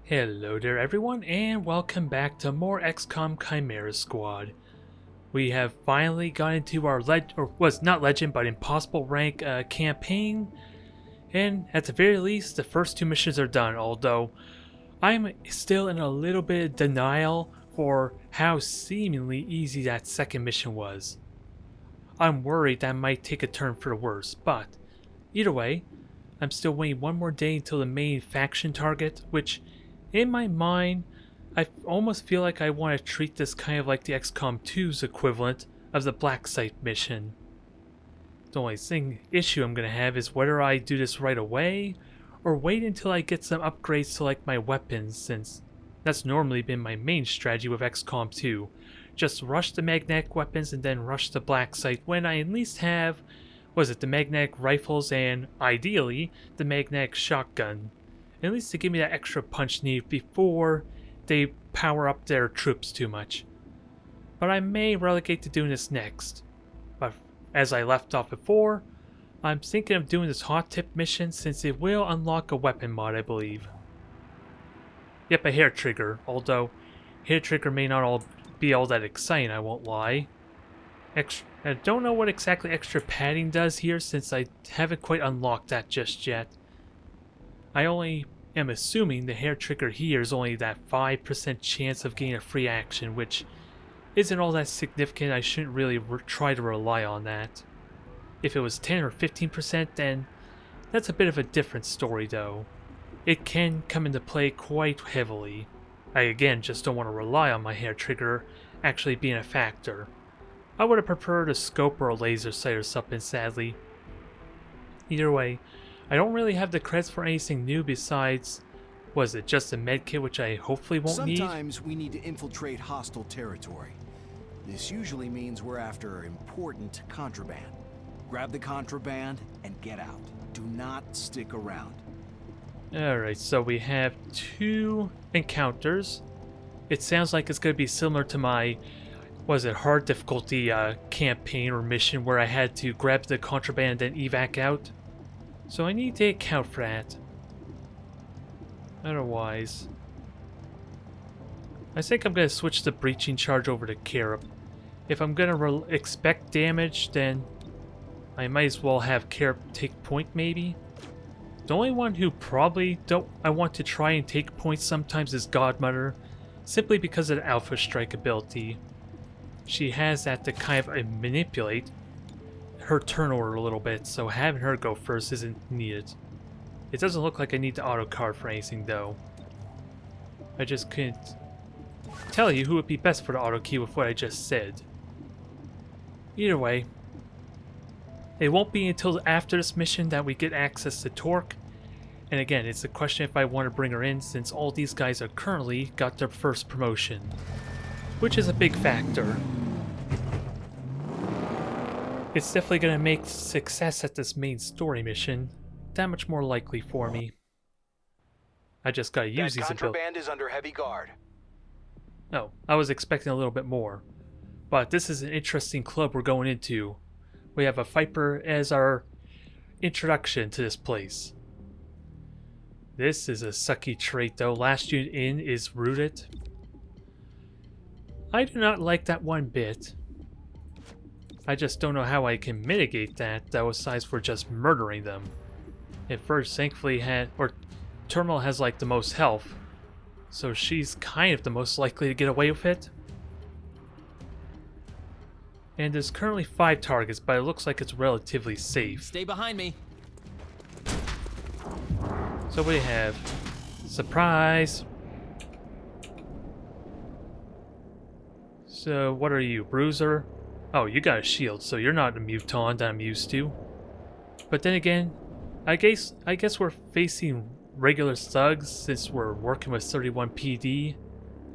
Hello there everyone, and welcome back to more XCOM Chimera Squad. We have finally got into our not legend, but impossible rank campaign, and at the very least, the first two missions are done, although I'm still in a little bit of denial for how seemingly easy that second mission was. I'm worried that might take a turn for the worse, but either way, I'm still waiting one more day until the main faction target, which in my mind, I almost feel like I want to treat this kind of like the XCOM 2's equivalent of the Black Site mission. The only issue I'm going to have is whether I do this right away, or wait until I get some upgrades to like my weapons, since that's normally been my main strategy with XCOM 2. Just rush the magnetic weapons and then rush the Black Site when I at least have, the magnetic rifles and, ideally, the magnetic shotgun. At least to give me that extra punch needed before they power up their troops too much. But I may relegate to doing this next. But as I left off before, I'm thinking of doing this hot tip mission since it will unlock a weapon mod, I believe. Yep, a hair trigger, although hair trigger may not be all that exciting, I won't lie. I don't know what exactly extra padding does here since I haven't quite unlocked that just yet. I only am assuming the hair trigger here is only that 5% chance of getting a free action, which isn't all that significant. I shouldn't really try to rely on that. If it was 10 or 15%, then that's a bit of a different story though. It can come into play quite heavily. I again just don't want to rely on my hair trigger actually being a factor. I would have preferred a scope or a laser sight or something, sadly. Either way, I don't really have the creds for anything new besides, was it just a medkit, which I hopefully won't need? Sometimes we need to infiltrate hostile territory. This usually means we're after important contraband. Grab the contraband and get out. Do not stick around. Alright, so we have two encounters. It sounds like it's going to be similar to my, hard difficulty campaign or mission where I had to grab the contraband and then evac out. So I need to account for that. Otherwise, I think I'm going to switch the breaching charge over to Carib. If I'm going to expect damage, then I might as well have Carib take point maybe. The only one who probably I want to try and take points sometimes is Godmother, simply because of the Alpha Strike ability. She has that to kind of manipulate her turn order a little bit, so having her go first isn't needed. It doesn't look like I need to auto card for anything though. I just couldn't tell you who would be best for the auto key with what I just said. Either way, it won't be until after this mission that we get access to Torque, and again, it's a question if I want to bring her in since all these guys are currently got their first promotion, which is a big factor. It's definitely going to make success at this main story mission that much more likely for me. I just got to use these abilities. Contraband is under heavy guard. Oh, I was expecting a little bit more. But this is an interesting club we're going into. We have a Viper as our introduction to this place. This is a sucky trait though. Last unit in is rooted. I do not like that one bit. I just don't know how I can mitigate that, though, aside for just murdering them. At first, thankfully, Terminal has like the most health, so she's kind of the most likely to get away with it. And there's currently 5 targets, but it looks like it's relatively safe. Stay behind me. So what do you have? Surprise! So what are you, Bruiser? Oh, you got a shield, so you're not a muton that I'm used to. But then again, I guess we're facing regular thugs since we're working with 31 PD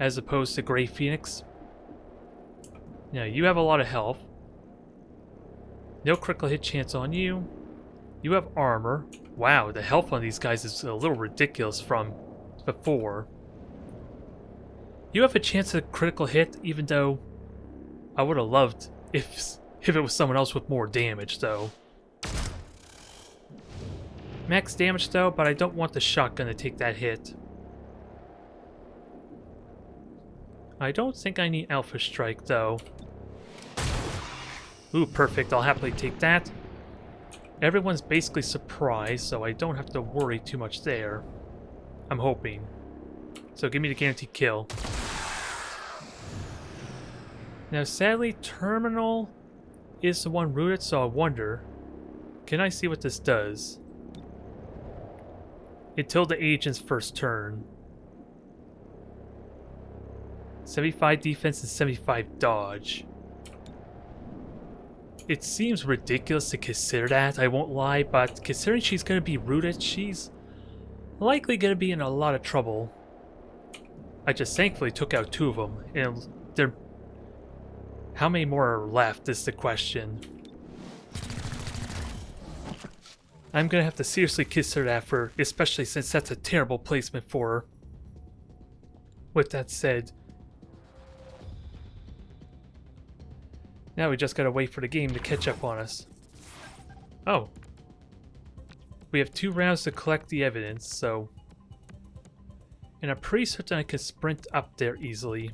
as opposed to Grey Phoenix. Now, you have a lot of health. No critical hit chance on you. You have armor. Wow, the health on these guys is a little ridiculous from before. You have a chance at a critical hit, even though I would have loved if it was someone else with more damage, though. Max damage, though, but I don't want the shotgun to take that hit. I don't think I need Alpha Strike, though. Ooh, perfect. I'll happily take that. Everyone's basically surprised, so I don't have to worry too much there. I'm hoping. So give me the guaranteed kill. Now, sadly, Terminal is the one rooted, so I wonder, can I see what this does? Until the agent's first turn. 75 defense and 75 dodge. It seems ridiculous to consider that, I won't lie, but considering she's going to be rooted, she's likely going to be in a lot of trouble. I just thankfully took out 2 of them, and they're... How many more are left is the question. I'm going to have to seriously consider that for, especially since that's a terrible placement for her. With that said, now we just gotta wait for the game to catch up on us. Oh. We have 2 rounds to collect the evidence, so... And I'm pretty certain I can sprint up there easily.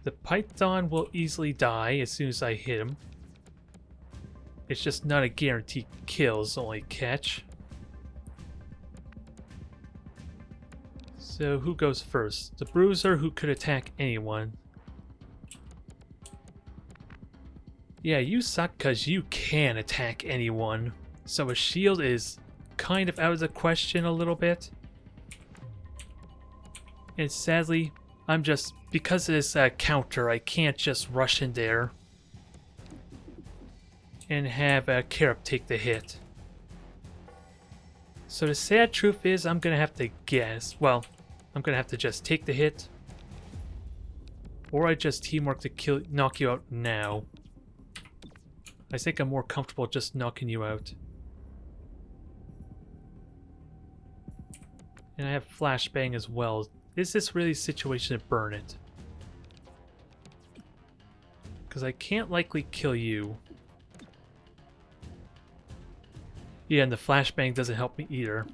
The Python will easily die as soon as I hit him. It's just not a guaranteed kill, is the only catch. So who goes first? The Bruiser, who could attack anyone. Yeah, you suck because you can attack anyone. So a shield is kind of out of the question a little bit. And sadly, I'm just... Because of this counter, I can't just rush in there and have Karab take the hit. So the sad truth is I'm going to have to guess. Well, I'm going to have to just take the hit. Or I just teamwork to knock you out now. I think I'm more comfortable just knocking you out. And I have flashbang as well. Is this really a situation to burn it? Because I can't likely kill you. Yeah, and the flashbang doesn't help me either.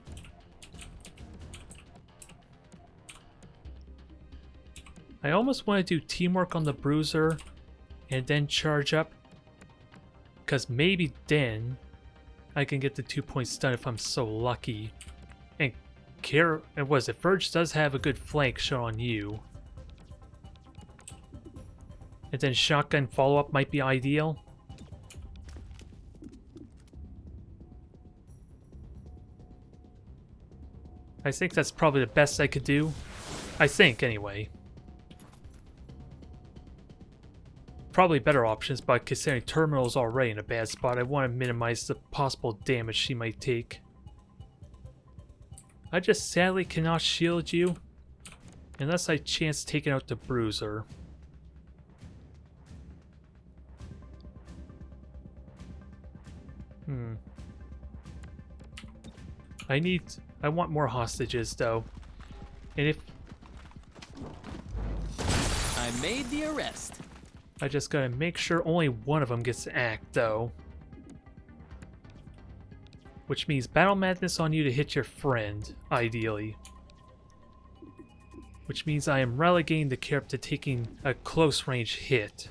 I almost want to do teamwork on the Bruiser and then charge up. Because maybe then I can get the 2-point stun if I'm so lucky. And was it? Verge does have a good flank shown on you. And then shotgun follow-up might be ideal. I think that's probably the best I could do. I think, anyway. Probably better options, but considering Terminal's already in a bad spot, I want to minimize the possible damage she might take. I just sadly cannot shield you unless I chance taking out the Bruiser. I want more hostages though. And if I made the arrest. I just gotta make sure only one of them gets to act though. Which means Battle Madness on you to hit your friend, ideally. Which means I am relegating the Karab to taking a close range hit.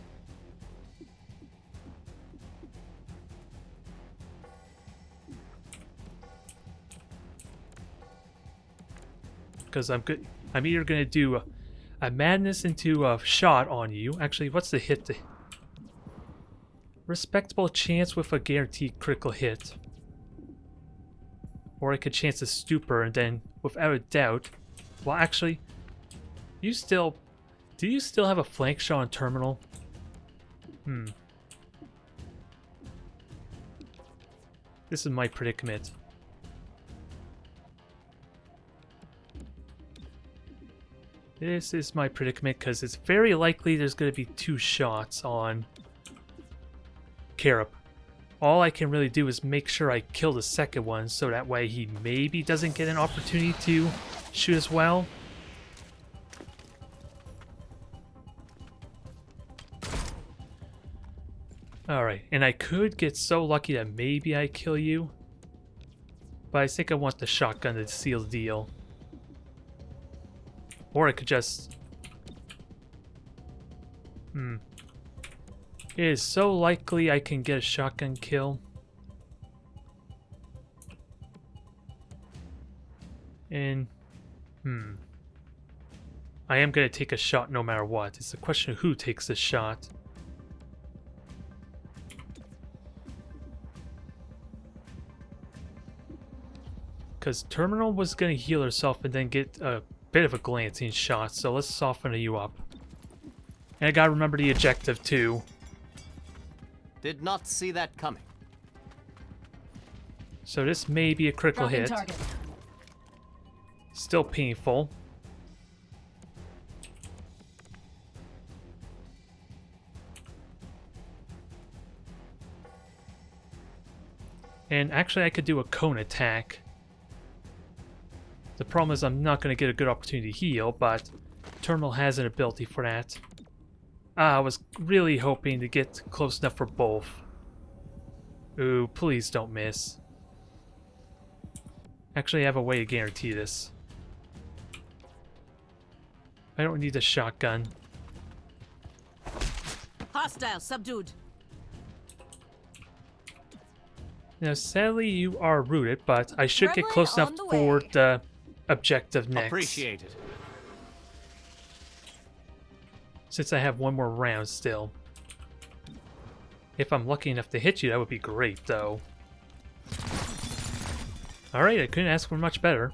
Because I'm either gonna do a madness into a shot on you. Actually, what's the hit? Respectable chance with a guaranteed critical hit. Or I could chance a stupor and then, without a doubt... Well, actually, do you still have a flank shot on Terminal? This is my predicament. This is my predicament because it's very likely there's going to be 2 shots on Karab. All I can really do is make sure I kill the second one so that way he maybe doesn't get an opportunity to shoot as well. Alright, and I could get so lucky that maybe I kill you. But I think I want the shotgun to seal the deal. Or I could just... It is so likely I can get a shotgun kill. And... I am going to take a shot no matter what. It's a question of who takes the shot. Because Terminal was going to heal herself and then get a bit of a glancing shot, so let's soften you up. And I gotta remember the objective too. Did not see that coming. So this may be a critical Dropping hit. target. Still painful. And actually I could do a cone attack. The problem is I'm not going to get a good opportunity to heal, but Terminal has an ability for that. I was really hoping to get close enough for both. Ooh, please don't miss. Actually, I have a way to guarantee this. I don't need a shotgun. Hostile subdued. Now, sadly, you are rooted, but I should get Gremlin close enough on the for way. the objective next. Appreciate it. Since I have one more round still. If I'm lucky enough to hit you, that would be great, though. Alright, I couldn't ask for much better.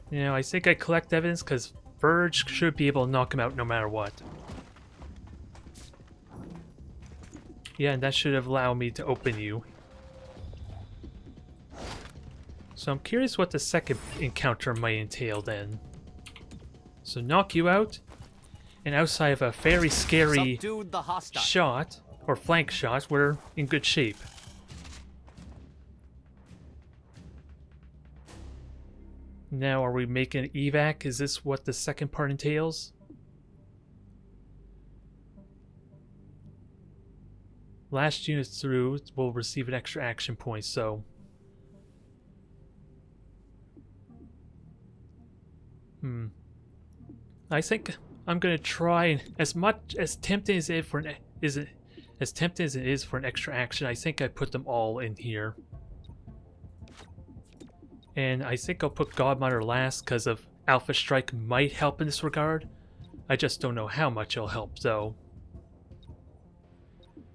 You know, I think I collect evidence because Verge should be able to knock him out no matter what. Yeah, and that should have allowed me to open you. So I'm curious what the second encounter might entail then. So knock you out, and outside of a very scary Subdued the hostile. shot, or flank shot, we're in good shape. Now, are we making an evac? Is this what the second part entails? Last unit through will receive an extra action point, so... I think I'm gonna try, as much as tempting as it for an as tempting as it is for an extra action, I think I put them all in here. And I think I'll put Godmother last because of Alpha Strike might help in this regard. I just don't know how much it'll help though.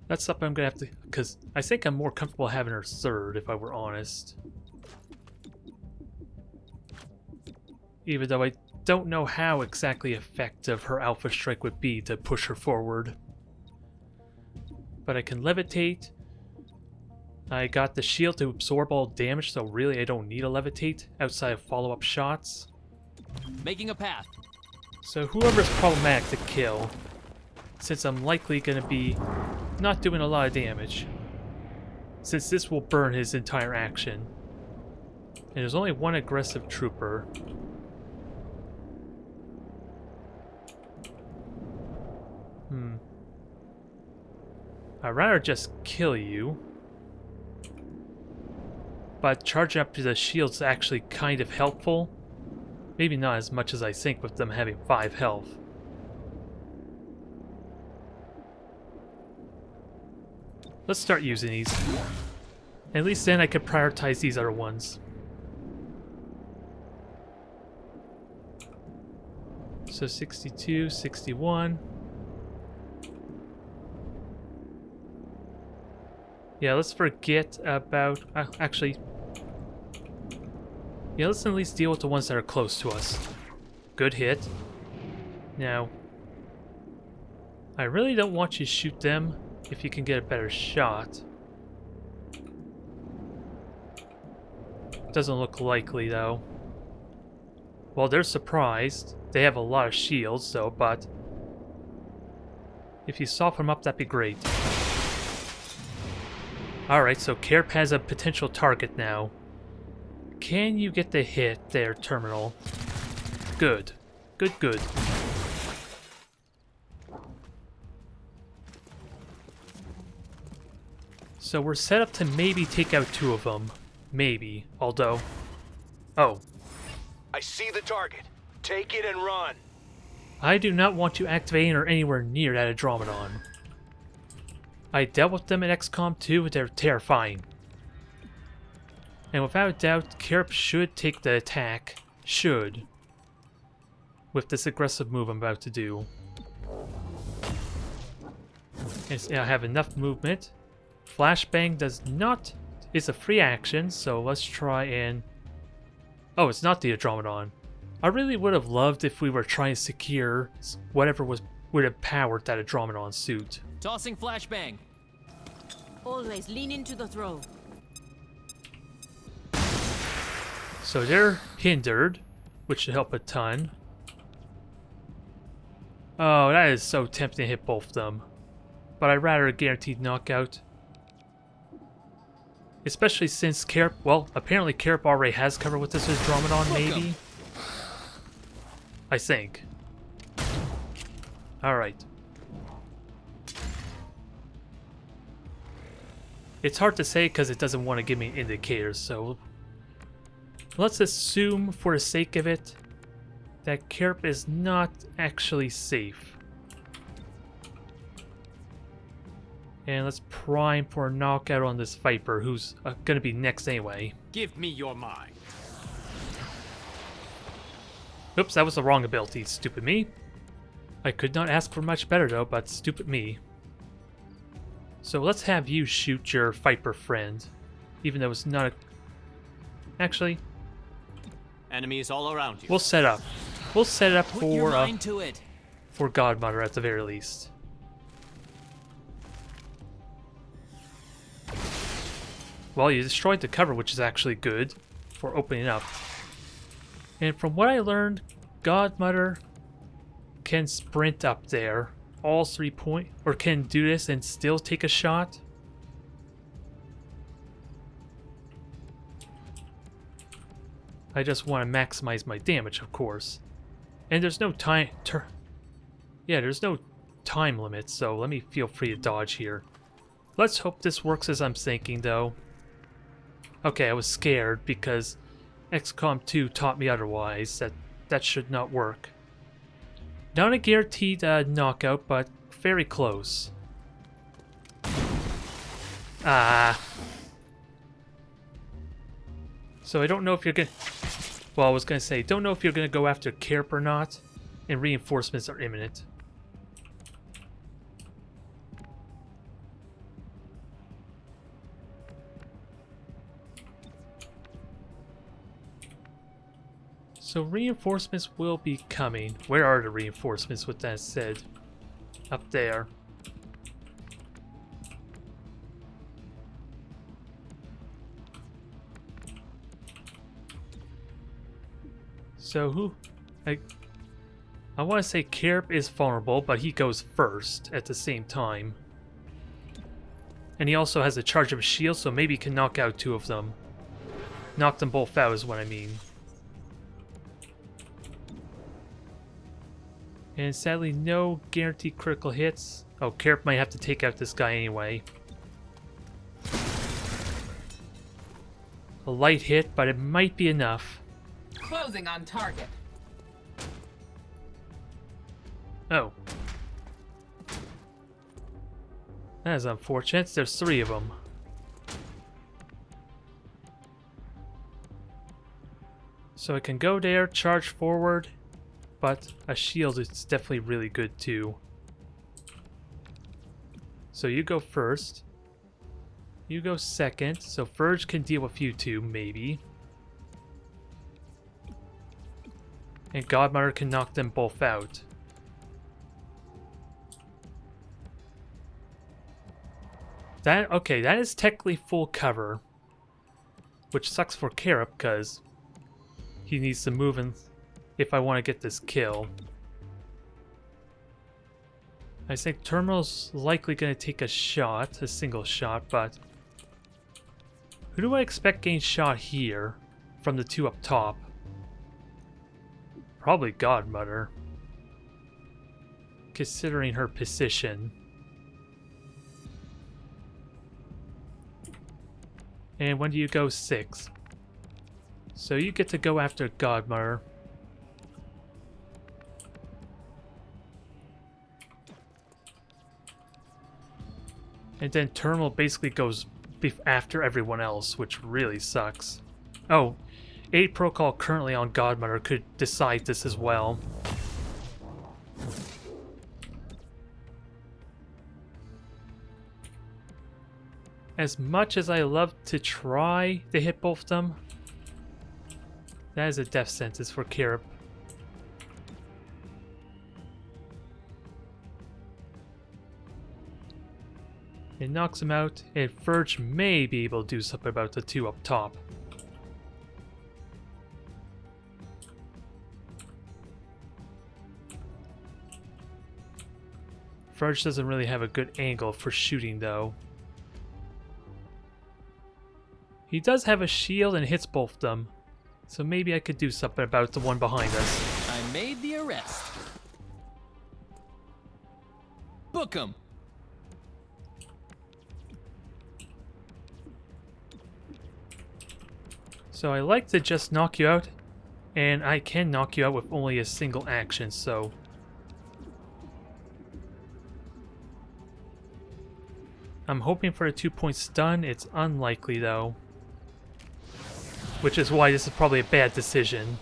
That's something I'm gonna have to, because I think I'm more comfortable having her third if I were honest. Even though I don't know how exactly effective her Alpha Strike would be to push her forward. But I can levitate. I got the shield to absorb all damage, so really I don't need a levitate outside of follow-up shots. Making a path. So whoever's problematic to kill, since I'm likely going to be not doing a lot of damage, since this will burn his entire action. And there's only one aggressive trooper. I'd rather just kill you. But charging up to the shield's actually kind of helpful. Maybe not as much as I think with them having 5 health. Let's start using these. At least then I could prioritize these other ones. So 62, 61. Yeah, let's forget about... actually... Yeah, let's at least deal with the ones that are close to us. Good hit. Now... I really don't want you to shoot them if you can get a better shot. Doesn't look likely, though. Well, they're surprised. They have a lot of shields, though, but... if you soften them up, that'd be great. Alright, so Carp has a potential target now. Can you get the hit there, Terminal? Good. Good, good. So we're set up to maybe take out 2 of them. Maybe. Although... oh. I see the target. Take it and run. I do not want you activating or anywhere near that Andromedon. I dealt with them in XCOM 2, they're terrifying. And without a doubt, Carp should take the attack. Should. With this aggressive move I'm about to do. And I have enough movement. Flashbang does not... It's a free action, so let's try and... Oh, it's not the Andromedon. I really would have loved if we were trying to secure whatever would have powered that Andromedon suit. Tossing flashbang. Always lean into the throw. So they're hindered, which should help a ton. Oh, that is so tempting to hit both of them. But I'd rather a guaranteed knockout. Especially since Carp, well, apparently Carp already has cover with this Andromedon, maybe? I think. Alright. It's hard to say because it doesn't want to give me indicators, so... Let's assume, for the sake of it, that Carp is not actually safe. And let's prime for a knockout on this Viper, who's going to be next anyway. Give me your mind. Oops, that was the wrong ability, stupid me. I could not ask for much better though, but stupid me. So let's have you shoot your Viper friend, even though it's not a... Actually... Enemies all around you. We'll set up. We'll set it up Put your for mind to it. for Godmother at the very least. Well, you destroyed the cover, which is actually good for opening up. And from what I learned, Godmother can sprint up there, all 3 point, or can do this and still take a shot. I just want to maximize my damage, of course. And there's no time... Yeah, there's no time limit, so let me feel free to dodge here. Let's hope this works as I'm thinking, though. Okay, I was scared because XCOM 2 taught me otherwise, that should not work. Not a guaranteed knockout, but very close. Ah. So I don't know if you're gonna... Well, I was gonna say, don't know if you're gonna go after Carp or not, and reinforcements are imminent. So reinforcements will be coming. Where are the reinforcements with that said? Up there. So who... I want to say Carp is vulnerable, but he goes first at the same time. And he also has a charge of a shield, so maybe he can knock out 2 of them. Knock them both out is what I mean. And sadly, no guaranteed critical hits. Oh, Carp might have to take out this guy anyway. A light hit, but it might be enough. Closing on target. Oh. That is unfortunate. There's 3 of them. So I can go there, charge forward, but a shield is definitely really good too. So you go first. You go second, so Verge can deal with you 2, maybe. And Godmother can knock them both out. Okay, that is technically full cover. Which sucks for Carp, because he needs to move in if I want to get this kill. I think Terminal's likely going to take a shot, a single shot, but... Who do I expect getting shot here from the 2 up top? Probably Godmother, considering her position. And when do you go 6? So you get to go after Godmother. And then Terminal basically goes after everyone else, which really sucks. Oh, 8 Protocol currently on Godmother could decide this as well. As much as I love to try to hit both of them, that is a death sentence for Kirip. It knocks him out, and Verge may be able to do something about the 2 up top. Verge doesn't really have a good angle for shooting though. He does have a shield and hits both of them, so maybe I could do something about the one behind us. I made the arrest. Book 'em. So I like to just knock you out, and I can knock you out with only a single action, so... I'm hoping for a 2-point stun. It's unlikely though. Which is why this is probably a bad decision.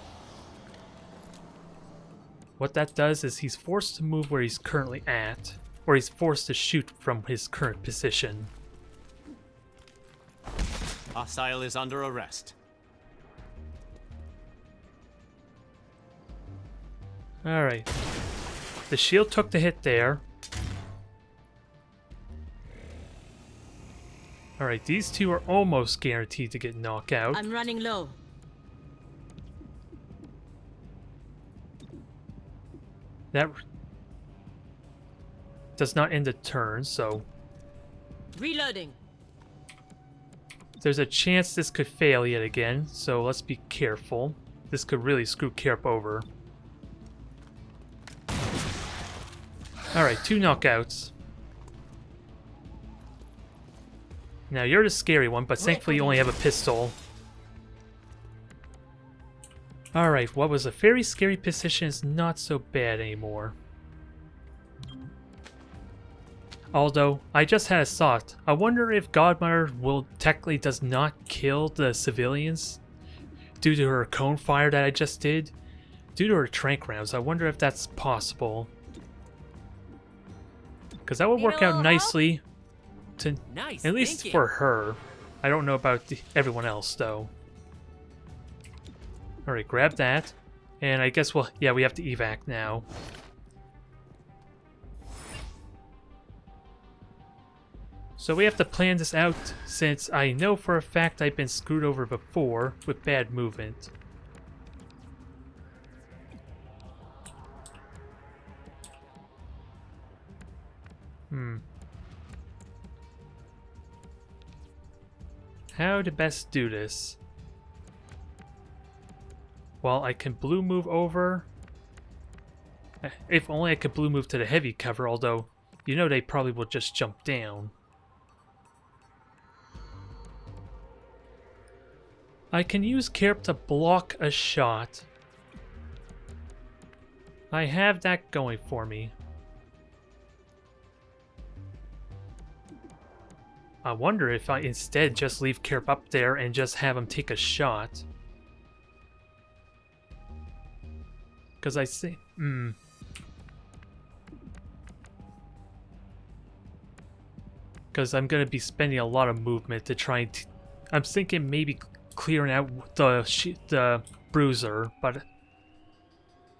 What that does is he's forced to move where he's currently at, or he's forced to shoot from his current position. Hostile is under arrest. Alright. The shield took the hit there. Alright, these 2 are almost guaranteed to get knocked out. I'm running low. That does not end the turn, so Reloading. there's a chance this could fail yet again, so let's be careful. This could really screw Kirip over. Alright, 2 knockouts. Now you're the scary one, but thankfully you only have a pistol. Alright, what was a very scary position is not so bad anymore. Although, I just had a thought. I wonder if Godmother will technically does not kill the civilians due to her cone fire that I just did. Due to her tranq rounds, I wonder if that's possible. Because that would work out nicely. Nice. At least for her. I don't know about everyone else, though. Alright, grab that. And I guess, well, yeah, we have to evac now. So we have to plan this out, since I know for a fact I've been screwed over before with bad movement. How to best do this? Well, I can blue move over. If only I could blue move to the heavy cover, although, you know they probably will just jump down. I can use Kirip to block a shot. I have that going for me. I wonder if I instead just leave Kirip up there and just have him take a shot. Because I see... Because I'm going to be spending a lot of movement to try and... I'm thinking maybe clearing out the bruiser, but...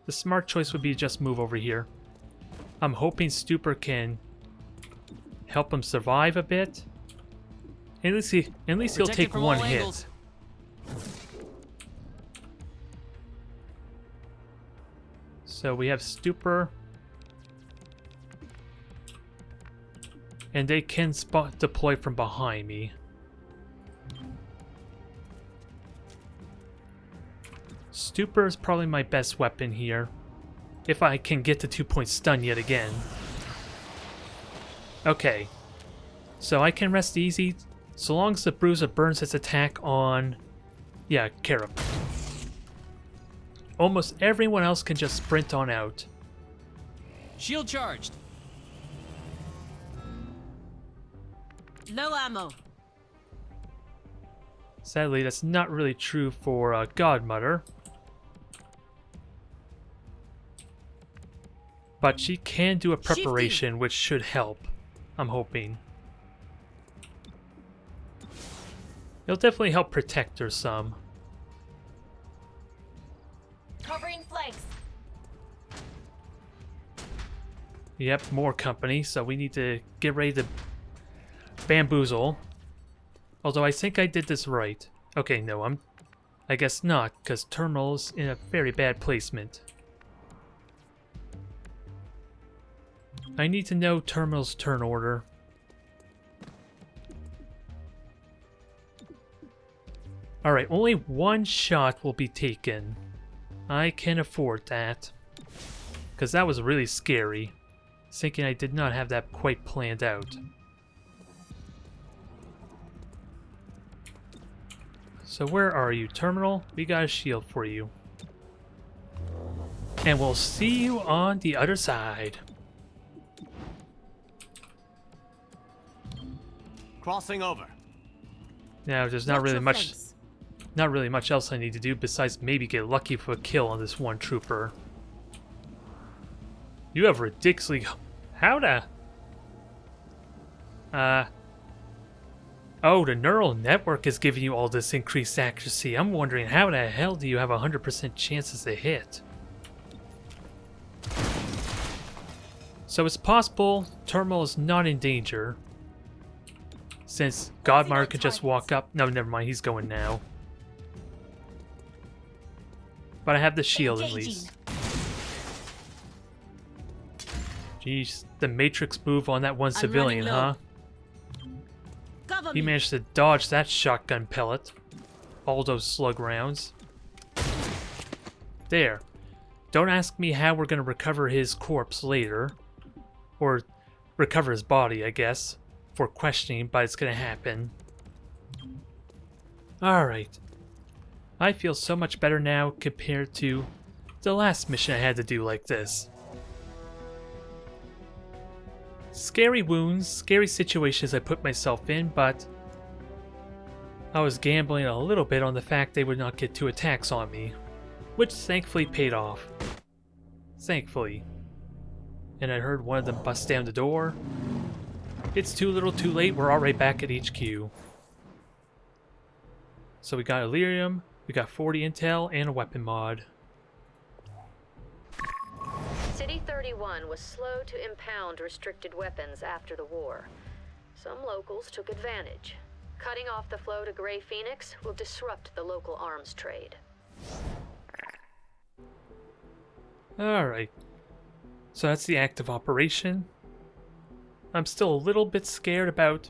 The smart choice would be just move over here. I'm hoping Stupor can help him survive a bit. At least he'll take one hit. So we have Stupor. And they can deploy from behind me. Stupor is probably my best weapon here. If I can get the 2-point stun yet again. Okay. So I can rest easy so long as the bruiser burns its attack on... Yeah, Kirip. almost everyone else can just sprint on out. Shield charged. Low ammo. Sadly, that's not really true for Godmother. But she can do a preparation, which should help. I'm hoping. It'll definitely help protect her some. Covering flanks. Yep, more company, so we need to get ready to bamboozle. Although I think I did this right. Okay, no, I guess not, because Terminal's in a very bad placement. I need to know Terminal's turn order. Alright, only one shot will be taken. I can afford that. Because that was really scary. Thinking I did not have that quite planned out. So where are you, Terminal? We got a shield for you. And we'll see you on the other side. Crossing over. Now, there's not really much else I need to do besides maybe get lucky for a kill on this one trooper. You have ridiculously... How the... Oh, the neural network is giving you all this increased accuracy. I'm wondering how the hell do you have 100% chances to hit? So it's possible Terminal is not in danger. Since Godmother could just walk up... No, never mind, he's going now. But I have the shield at least. Jeez, the Matrix move on that one civilian, huh? He managed to dodge that shotgun pellet. All those slug rounds. There. Don't ask me how we're going to recover his corpse later. Or recover his body, I guess. For questioning, but it's going to happen. Alright. I feel so much better now compared to the last mission I had to do like this. Scary wounds, scary situations I put myself in, but I was gambling a little bit on the fact they would not get 2 attacks on me, which thankfully paid off. Thankfully. And I heard one of them bust down the door. It's too little too late, we're already back at HQ. So we got Illyrium, we got 40 intel, and a weapon mod. City 31 was slow to impound restricted weapons after the war. Some locals took advantage. Cutting off the flow to Grey Phoenix will disrupt the local arms trade. Alright. So that's the active operation. I'm still a little bit scared about...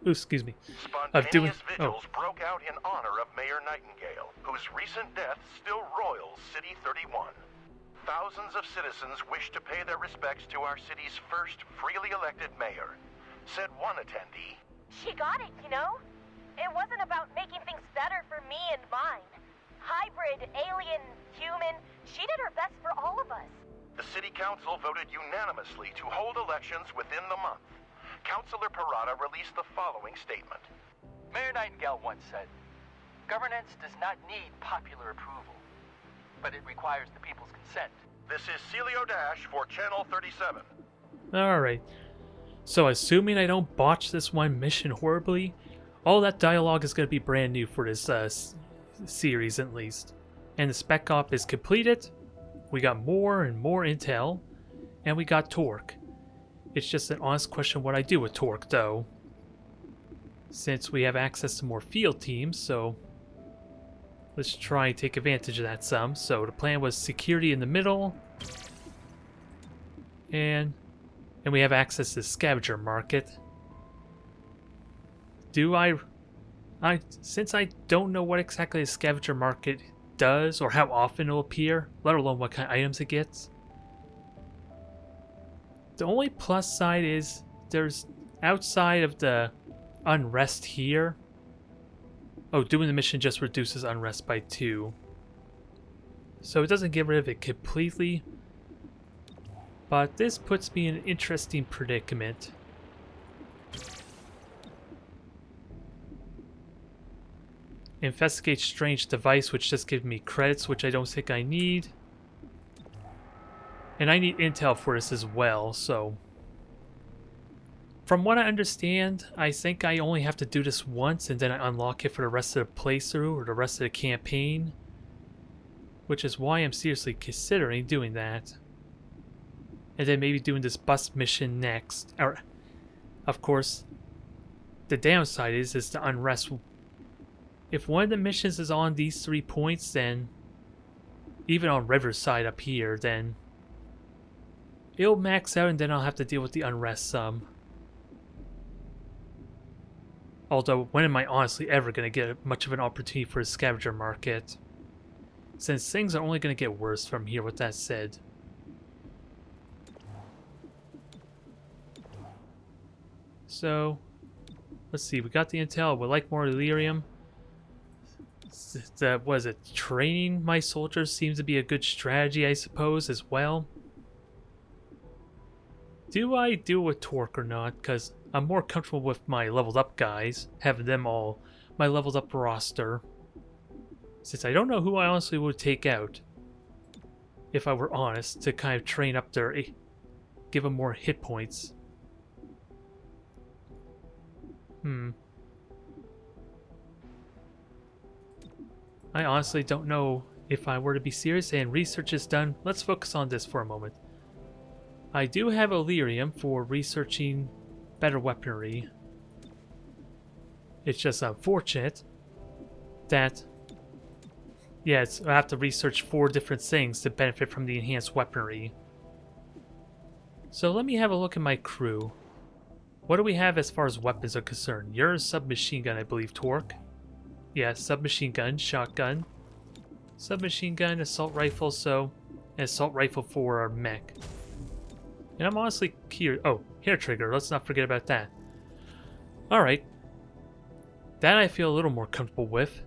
Ooh, excuse me. Spontaneous vigils broke out in honor of Mayor Nightingale, whose recent death still roils City 31. Thousands of citizens wish to pay their respects to our city's first freely elected mayor, said one attendee. She got it, you know? It wasn't about making things better for me and mine. Hybrid, alien, human, she did her best for all of us. The city council voted unanimously to hold elections within the month. Councilor Parada released the following statement. Mayor Nightingale once said, "Governance does not need popular approval, but it requires the people's consent." This is Celio Dash for Channel 37. Alright. So assuming I don't botch this one mission horribly, all that dialogue is going to be brand new for this series at least. And the spec op is completed. We got more and more intel. And we got torque. It's just an honest question what I do with torque though. Since we have access to more field teams, so let's try and take advantage of that some. So the plan was security in the middle. And we have access to the scavenger market. Since I don't know what exactly the scavenger market does or how often it'll appear, let alone what kind of items it gets. The only plus side is there's outside of the unrest here. Oh, doing the mission just reduces unrest by 2. so it doesn't get rid of it completely. But this puts me in an interesting predicament. Investigate strange device, which just gives me credits, which I don't think I need. And I need intel for this as well, so... From what I understand, I think I only have to do this once and then I unlock it for the rest of the playthrough or the rest of the campaign. Which is why I'm seriously considering doing that. And then maybe doing this bus mission next. Or, of course, the downside is the unrest. If one of the missions is on these 3 points, then even on Riverside up here, then it'll max out and then I'll have to deal with the unrest some. Although, when am I honestly ever going to get much of an opportunity for a scavenger market? Since things are only going to get worse from here, with that said. So, let's see, we got the intel, we like more Illyrium. Was it training my soldiers seems to be a good strategy, I suppose, as well. Do I do it with Torque or not? Because I'm more comfortable with my leveled up guys, having them all my leveled up roster. Since I don't know who I honestly would take out, if I were honest, to kind of train up their, give them more hit points. I honestly don't know if I were to be serious and research is done. Let's focus on this for a moment. I do have Illyrium for researching better weaponry. It's just unfortunate that, yes, I have to research 4 different things to benefit from the enhanced weaponry. So let me have a look at my crew. What do we have as far as weapons are concerned? You're a submachine gun, I believe, Torque. Yeah, submachine gun, shotgun, submachine gun, assault rifle, so an assault rifle for our mech. And I'm honestly curious. Oh, hair trigger, let's not forget about that. Alright. That I feel a little more comfortable with,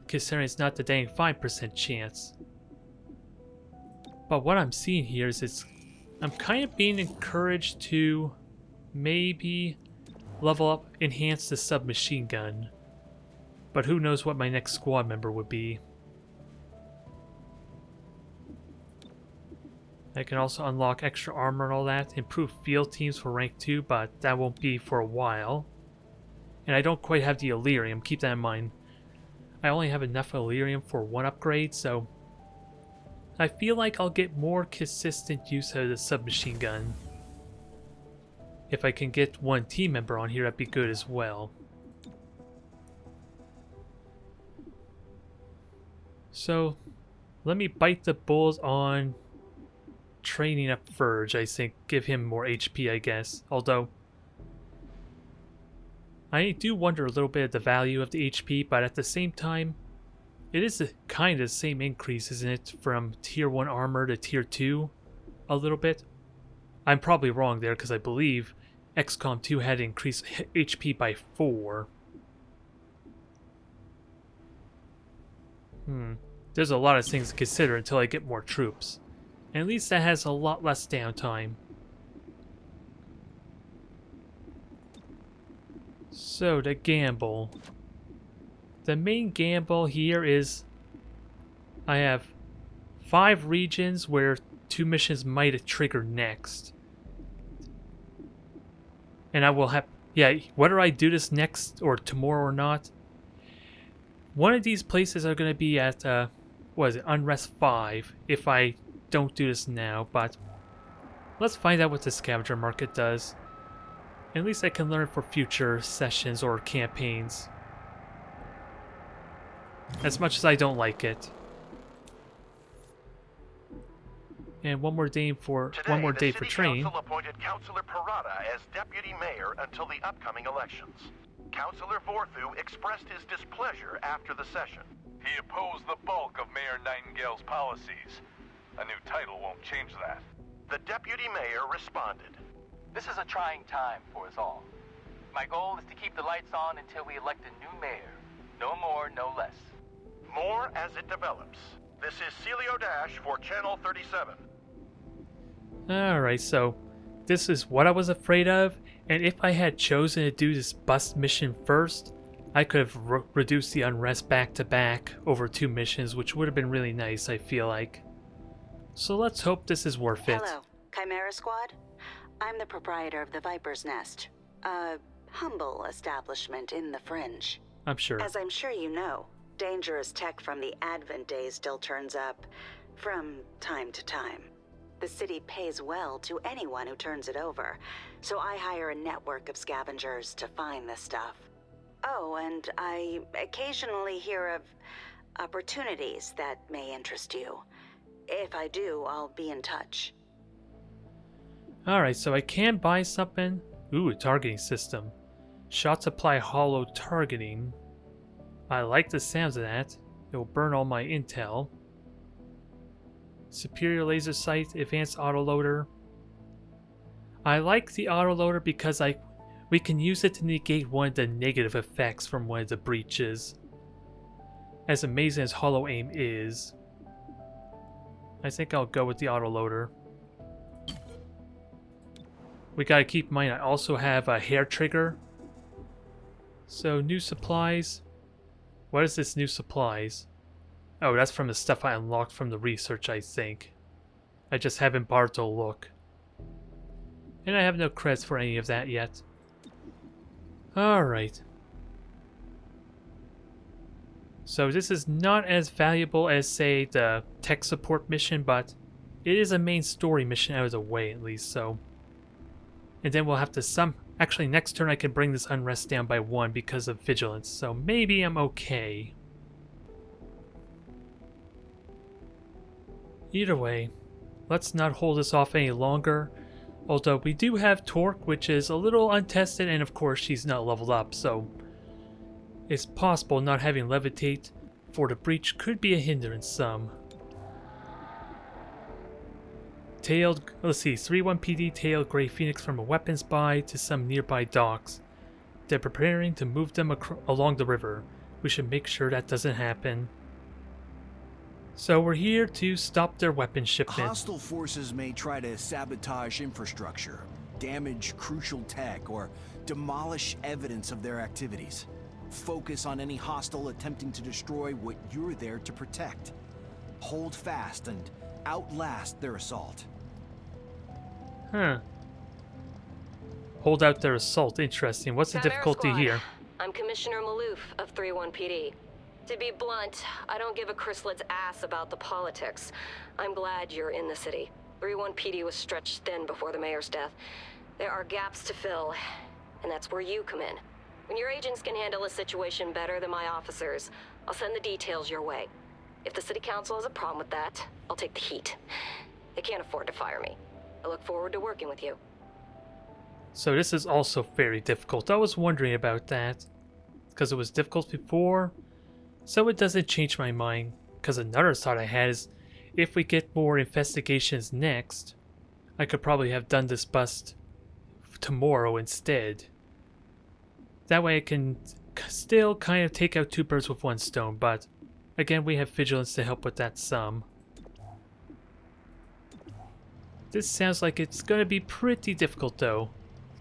considering it's not the dang 5% chance. But what I'm seeing here is I'm kind of being encouraged to maybe level up, enhance the submachine gun. But who knows what my next squad member would be. I can also unlock extra armor and all that, improve field teams for rank 2, but that won't be for a while. And I don't quite have the Illyrium, keep that in mind. I only have enough Illyrium for 1 upgrade, so I feel like I'll get more consistent use out of the submachine gun. If I can get 1 team member on here, that'd be good as well. So, let me bite the bullet on training up Verge, I think. Give him more HP, I guess. Although, I do wonder a little bit of the value of the HP, but at the same time, it is kind of the same increase, isn't it? From tier 1 armor to tier 2, a little bit. I'm probably wrong there, because I believe XCOM 2 had increased HP by 4. There's a lot of things to consider until I get more troops. And at least that has a lot less downtime. So, the gamble. The main gamble here is I have 5 regions where 2 missions might trigger next. And I will have... Yeah, whether I do this next or tomorrow or not, one of these places are going to be at, what is it, Unrest 5, if I don't do this now, but let's find out what the scavenger market does. At least I can learn for future sessions or campaigns. As much as I don't like it. And one more day for training. Council appointed Councilor Parada as deputy mayor until the upcoming elections. Councilor Vorthu expressed his displeasure after the session. He opposed the bulk of Mayor Nightingale's policies. A new title won't change that. The deputy mayor responded. This is a trying time for us all. My goal is to keep the lights on until we elect a new mayor. No more, no less. More as it develops. This is Celio Dash for Channel 37. Alright, so this is what I was afraid of, and if I had chosen to do this bust mission first, I could have reduced the unrest back to back over 2 missions, which would have been really nice, I feel like. So let's hope this is worth it. Hello, Chimera Squad. I'm the proprietor of the Viper's Nest, a humble establishment in the fringe. I'm sure. As I'm sure you know, dangerous tech from the Advent days still turns up from time to time. The city pays well to anyone who turns it over, so I hire a network of scavengers to find the stuff. Oh, and I occasionally hear of opportunities that may interest you. If I do, I'll be in touch. Alright, so I can buy something. Ooh, a targeting system. Shots apply hollow targeting. I like the sounds of that. It will burn all my intel. Superior laser sight, advanced autoloader. I like the autoloader because we can use it to negate one of the negative effects from one of the breaches. As amazing as hollow aim is, I think I'll go with the autoloader. We gotta keep in mind I also have a hair trigger. So new supplies. What is this new supplies? Oh, that's from the stuff I unlocked from the research, I think. I just haven't bothered to look. And I have no credits for any of that yet. Alright. So this is not as valuable as, say, the tech support mission, but it is a main story mission out of the way at least, so. And then we'll have to actually next turn I can bring this unrest down by 1 because of vigilance, so maybe I'm okay. Either way, let's not hold this off any longer. Although we do have Torque, which is a little untested, and of course she's not leveled up, so it's possible not having Levitate for the breach could be a hindrance some. Tailed, let's see, 3-1 PD tailed Grey Phoenix from a weapons buy to some nearby docks. They're preparing to move them along the river. We should make sure that doesn't happen. So we're here to stop their weapon shipment. Hostile forces may try to sabotage infrastructure, damage crucial tech, or demolish evidence of their activities. Focus on any hostile attempting to destroy what you're there to protect. Hold fast and outlast their assault. Huh. Hold out their assault. Interesting. What's the difficulty here? I'm Commissioner Maloof of 3-1 PD. To be blunt, I don't give a Chrysalit's ass about the politics. I'm glad you're in the city. 3-1 PD was stretched thin before the mayor's death. There are gaps to fill, and that's where you come in. When your agents can handle a situation better than my officers, I'll send the details your way. If the city council has a problem with that, I'll take the heat. They can't afford to fire me. I look forward to working with you. So this is also very difficult. I was wondering about that, because it was difficult before. So it doesn't change my mind, because another thought I had is, if we get more investigations next, I could probably have done this bust tomorrow instead. That way I can still kind of take out 2 birds with 1 stone, but again we have vigilance to help with that some. This sounds like it's going to be pretty difficult though.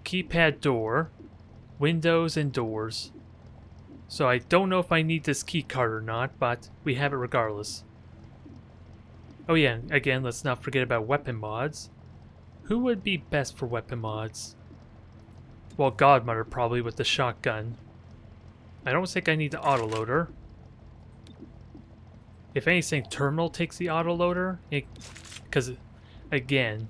Keypad door, windows and doors. So I don't know if I need this key card or not, but we have it regardless. Oh yeah, again, let's not forget about weapon mods. Who would be best for weapon mods? Well, Godmother probably with the shotgun. I don't think I need the autoloader. If anything, Terminal takes the autoloader, because again,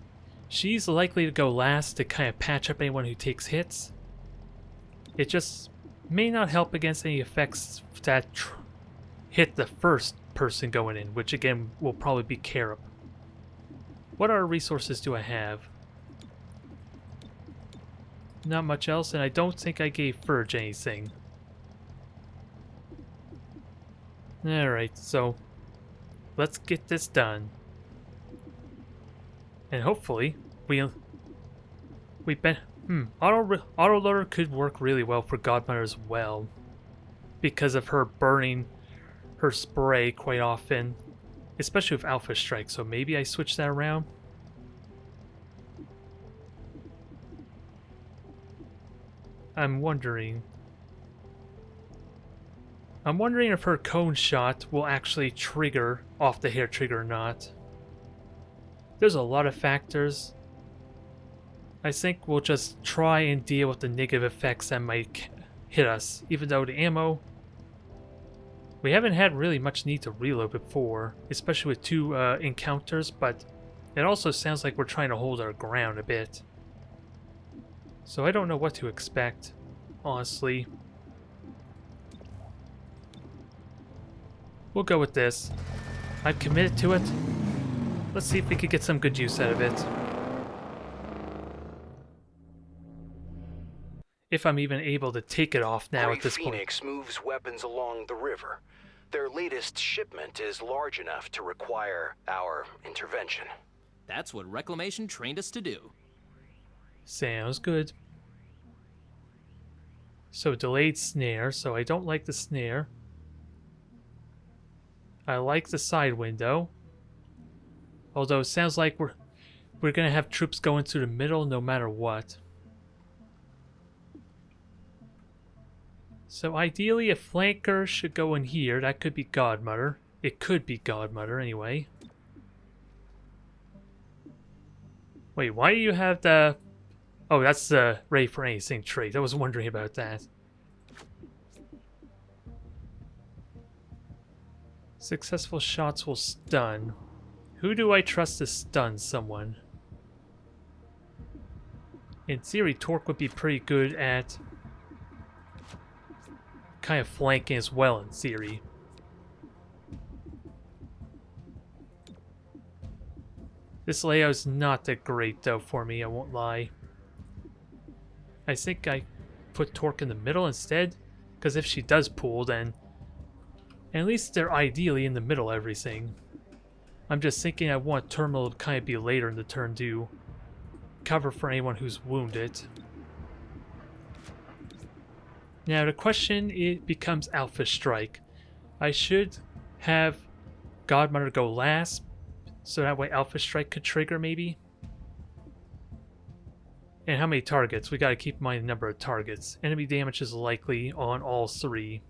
she's likely to go last to kind of patch up anyone who takes hits. It just may not help against any effects that hit the first person going in, which again will probably be Carob. What other resources do I have? Not much else, and I don't think I gave Furge anything. Alright, so let's get this done. And hopefully autoloader could work really well for Godmother as well, because of her burning her spray quite often. especially with Alpha Strike, so maybe I switch that around. I'm wondering if her cone shot will actually trigger off the hair trigger or not. There's a lot of factors. I think we'll just try and deal with the negative effects that might hit us, even though the ammo... We haven't had really much need to reload before, especially with 2 encounters, but it also sounds like we're trying to hold our ground a bit. So I don't know what to expect, honestly. We'll go with this. I've committed to it. Let's see if we could get some good use out of it. If I'm even able to take it off now at this point. Phoenix moves weapons along the river. Their latest shipment is large enough to require our intervention. That's what Reclamation trained us to do. Sounds good. So delayed snare, so I don't like the snare. I like the side window. Although it sounds like we're gonna have troops going through the middle no matter what. So ideally a flanker should go in here. That could be Godmother. It could be Godmother anyway. Wait, why do you have the... Oh, that's the Ready for Anything trait. I was wondering about that. Successful shots will stun. Who do I trust to stun someone? In theory, Torque would be pretty good at kind of flanking as well, in theory. This layout is not that great, though, for me, I won't lie. I think I put Torque in the middle instead, because if she does pull, then at least they're ideally in the middle of everything. I'm just thinking I want Terminal to kind of be later in the turn to cover for anyone who's wounded. Now the question becomes Alpha Strike. I should have Godmother go last, so that way Alpha Strike could trigger maybe. And how many targets? We gotta keep in mind the number of targets. Enemy damage is likely on all 3.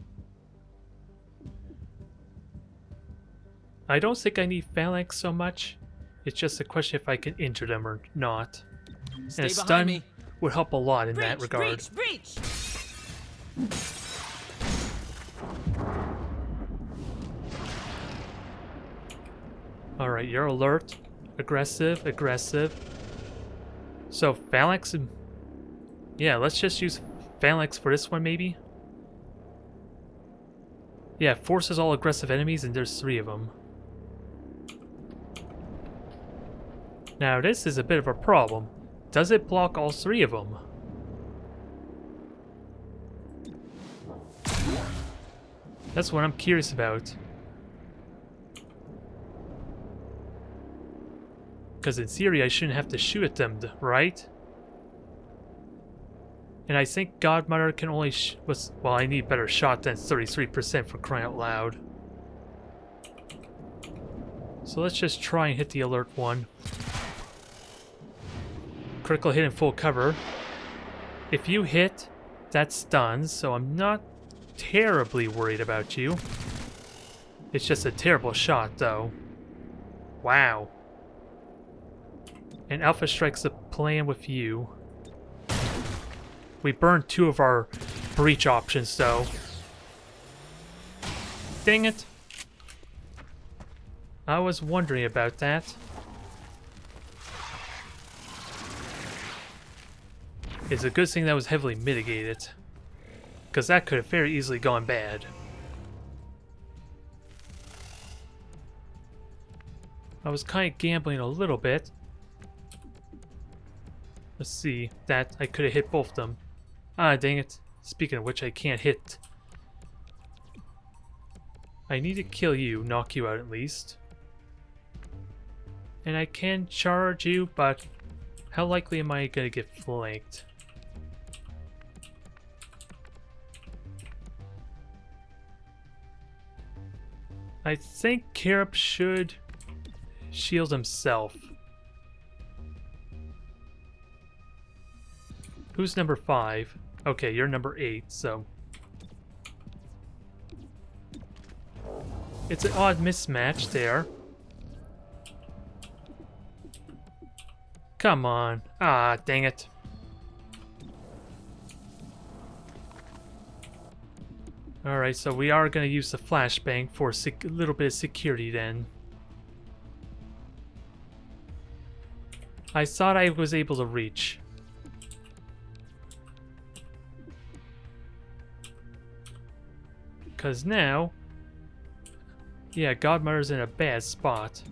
I don't think I need Phalanx so much. It's just a question if I can injure them or not. Stay and a behind stun me. would help a lot in that regard. Breach! Alright, you're alert. Aggressive, aggressive. So Phalanx... Yeah, let's just use Phalanx for this one maybe. Yeah, forces all aggressive enemies and there's 3 of them. Now this is a bit of a problem. Does it block all 3 of them? That's what I'm curious about. Because in theory I shouldn't have to shoot at them, right? And I think Godmother can only well, I need better shot than 33% for crying out loud. So let's just try and hit the alert one. Critical hit in full cover. If you hit, that stuns, so I'm not terribly worried about you. It's just a terrible shot, though. Wow. And Alpha Strike's the plan with you. We burned 2 of our breach options, though. Dang it. I was wondering about that. It's a good thing that was heavily mitigated, because that could have very easily gone bad. I was kind of gambling a little bit. Let's see, that I could have hit both of them. Ah, dang it. Speaking of which, I can't hit. I need to kill you, knock you out at least. And I can charge you, but how likely am I going to get flanked? I think Carup should shield himself. Who's number 5? Okay, you're number 8, so... It's an odd mismatch there. Come on. Ah, dang it. Alright, so we are going to use the flashbang for a little bit of security then. I thought I was able to reach. Because now... Yeah, Godmother's in a bad spot.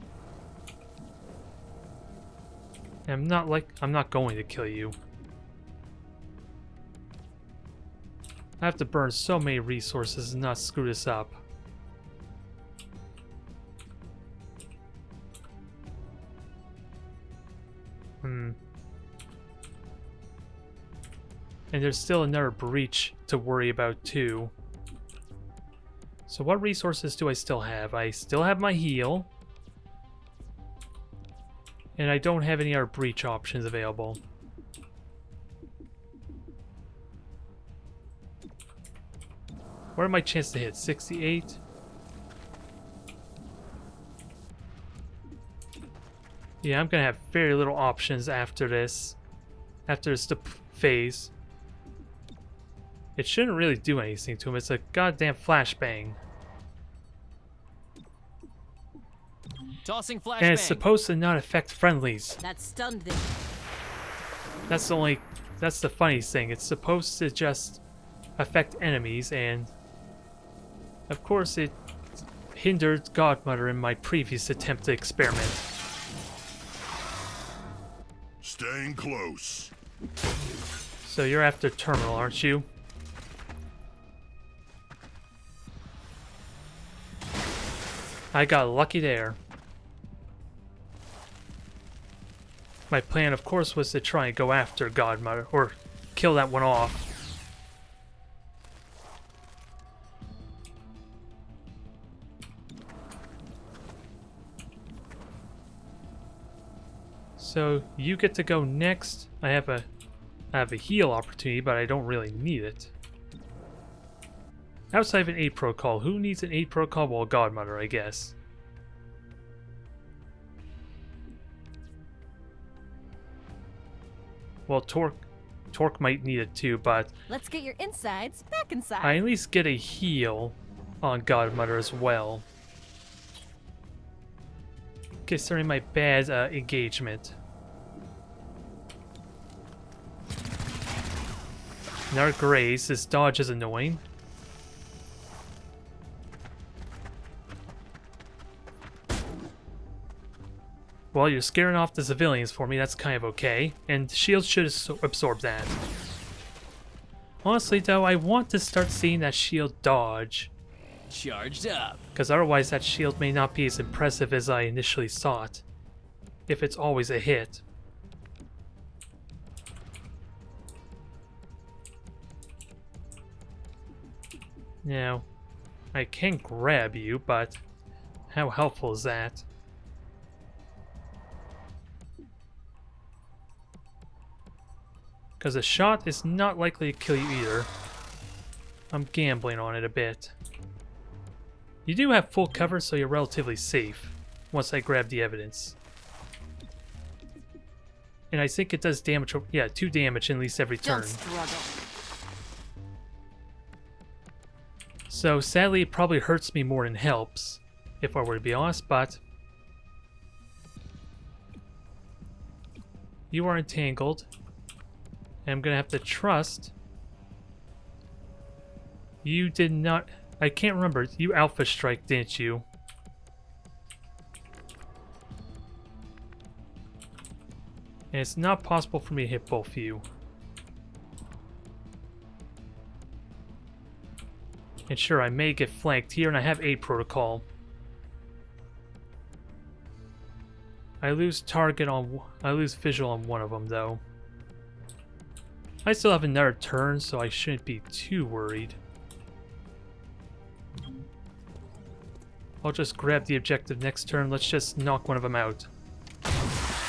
I'm not going to kill you. I have to burn so many resources and not screw this up. And there's still another breach to worry about too. So what resources do I still have? I still have my heal. And I don't have any other breach options available. What are my chances to hit? 68? Yeah, I'm gonna have very little options after this. After this phase. It shouldn't really do anything to him. It's a goddamn flashbang. Tossing flashbang. And it's supposed to not affect friendlies. That stunned them. That's the funny thing. It's supposed to just affect enemies, and of course it hindered Godmother in my previous attempt to experiment. Staying close. So you're after Terminal, aren't you? I got lucky there. My plan, of course, was to try and go after Godmother, or kill that one off. So you get to go next. I have a heal opportunity, but I don't really need it. Outside of an 8 protocol, who needs an 8 protocol? Well, Godmother, I guess. Well, Torque might need it too, but Let's get your insides back inside. I at least get a heal on Godmother as well. Considering my bad engagement. Another graze. This dodge is annoying. Well, you're scaring off the civilians for me, that's kind of okay. And shields should absorb that. Honestly though, I want to start seeing that shield dodge. Charged up. Because otherwise that shield may not be as impressive as I initially thought. If it's always a hit. Now, I can grab you, but how helpful is that? Because a shot is not likely to kill you either. I'm gambling on it a bit. You do have full cover, so you're relatively safe once I grab the evidence. And I think it does damage, yeah, 2 damage at least every turn. So sadly it probably hurts me more than helps, if I were to be honest, but you are entangled. And I'm gonna have to trust. You did not. I can't remember. You Alpha Strike, didn't you? And it's not possible for me to hit both of you. And sure, I may get flanked here, and I have 8 protocol. I lose visual on one of them though. I still have another turn, so I shouldn't be too worried. I'll just grab the objective next turn. Let's just knock one of them out.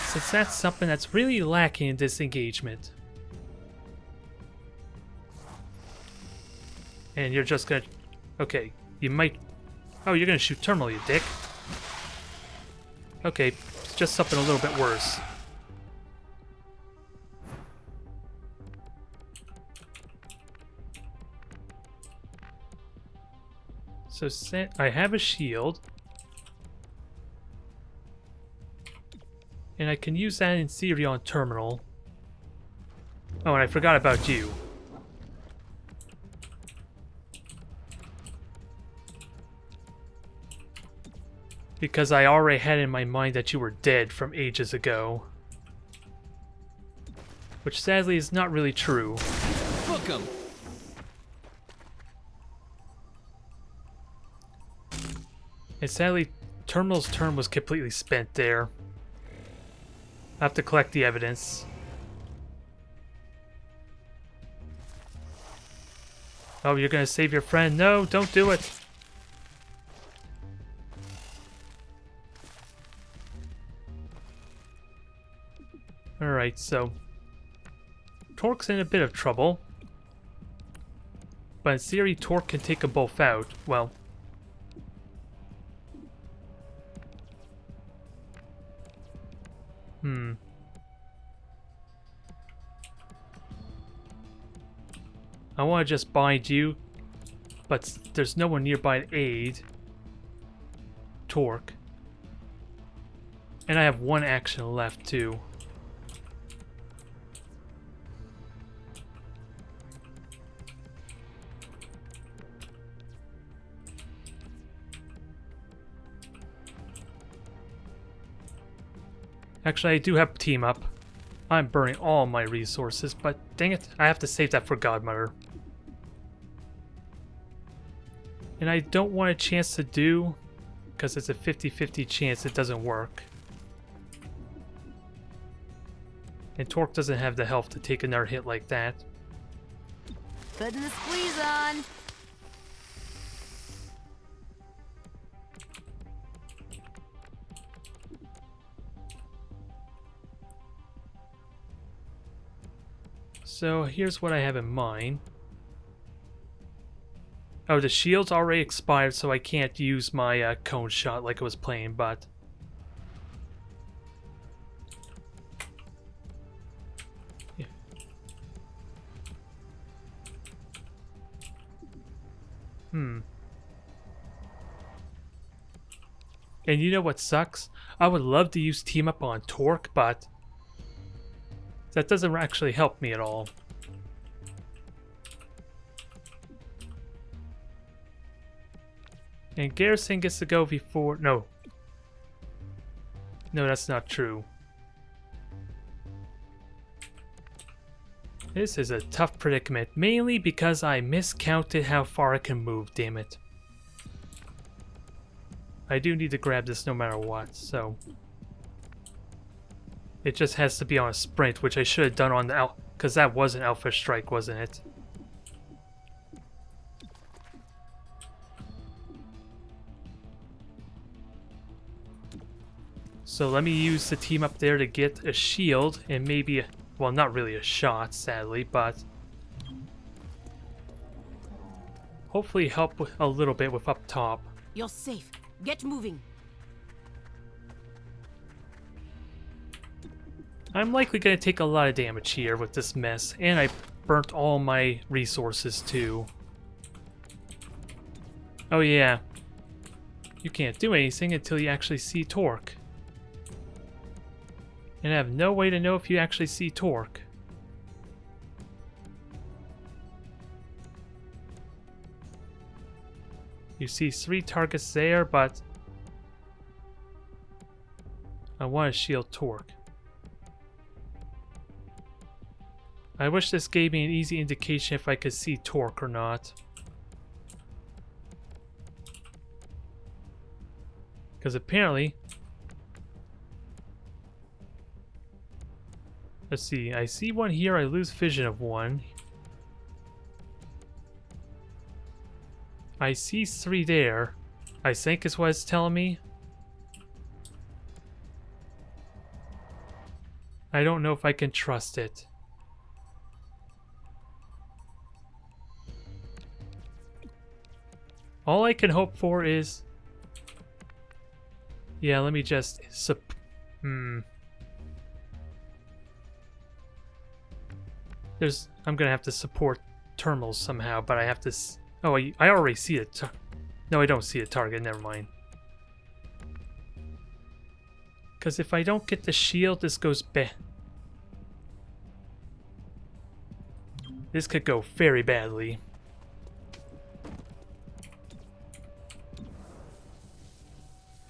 Since that's something that's really lacking in this engagement. And you're just gonna... Okay, you might... Oh, you're gonna shoot terminal, you dick. Okay, it's just something a little bit worse. So I have a shield. And I can use that in theory on terminal. Oh, and I forgot about you. Because I already had in my mind that you were dead from ages ago. Which sadly is not really true. Book 'em. And sadly, Terminal's turn was completely spent there. I have to collect the evidence. Oh, you're gonna save your friend? No, don't do it. Alright, so Torque's in a bit of trouble. But in theory, Torque can take them both out. Well, I want to just bind you, but there's no one nearby to aid Torque. And I have one action left too. Actually, I do have team up. I'm burning all my resources, but dang it, I have to save that for Godmother. And I don't want a chance to do, because it's a 50-50 chance it doesn't work. And Torque doesn't have the health to take another hit like that. Putting the squeeze on. So here's what I have in mind. Oh, the shield's already expired, so I can't use my cone shot like I was playing, but... Yeah. And you know what sucks? I would love to use team up on Torque, but... that doesn't actually help me at all. And Garrison gets to go before... No. No, that's not true. This is a tough predicament, mainly because I miscounted how far I can move, damn it. I do need to grab this no matter what, so... It just has to be on a sprint, which I should have done on the because that was an Alpha Strike, wasn't it? So let me use the team up there to get a shield and maybe, well, not really a shot, sadly, but hopefully help a little bit with up top. You're safe. Get moving. I'm likely going to take a lot of damage here with this mess, and I burnt all my resources too. Oh yeah, you can't do anything until you actually see Torque. And I have no way to know if you actually see Torque. You see 3 targets there, but I want to shield Torque. I wish this gave me an easy indication if I could see Torque or not. Because apparently... Let's see, I see one here, I lose vision of one. I see 3 there. I think is what it's telling me. I don't know if I can trust it. All I can hope for is... Yeah, let me just... I'm gonna have to support terminals somehow, but I have to... Oh, I already see it. No, I don't see a target. Never mind. Because if I don't get the shield, this goes bad. This could go very badly.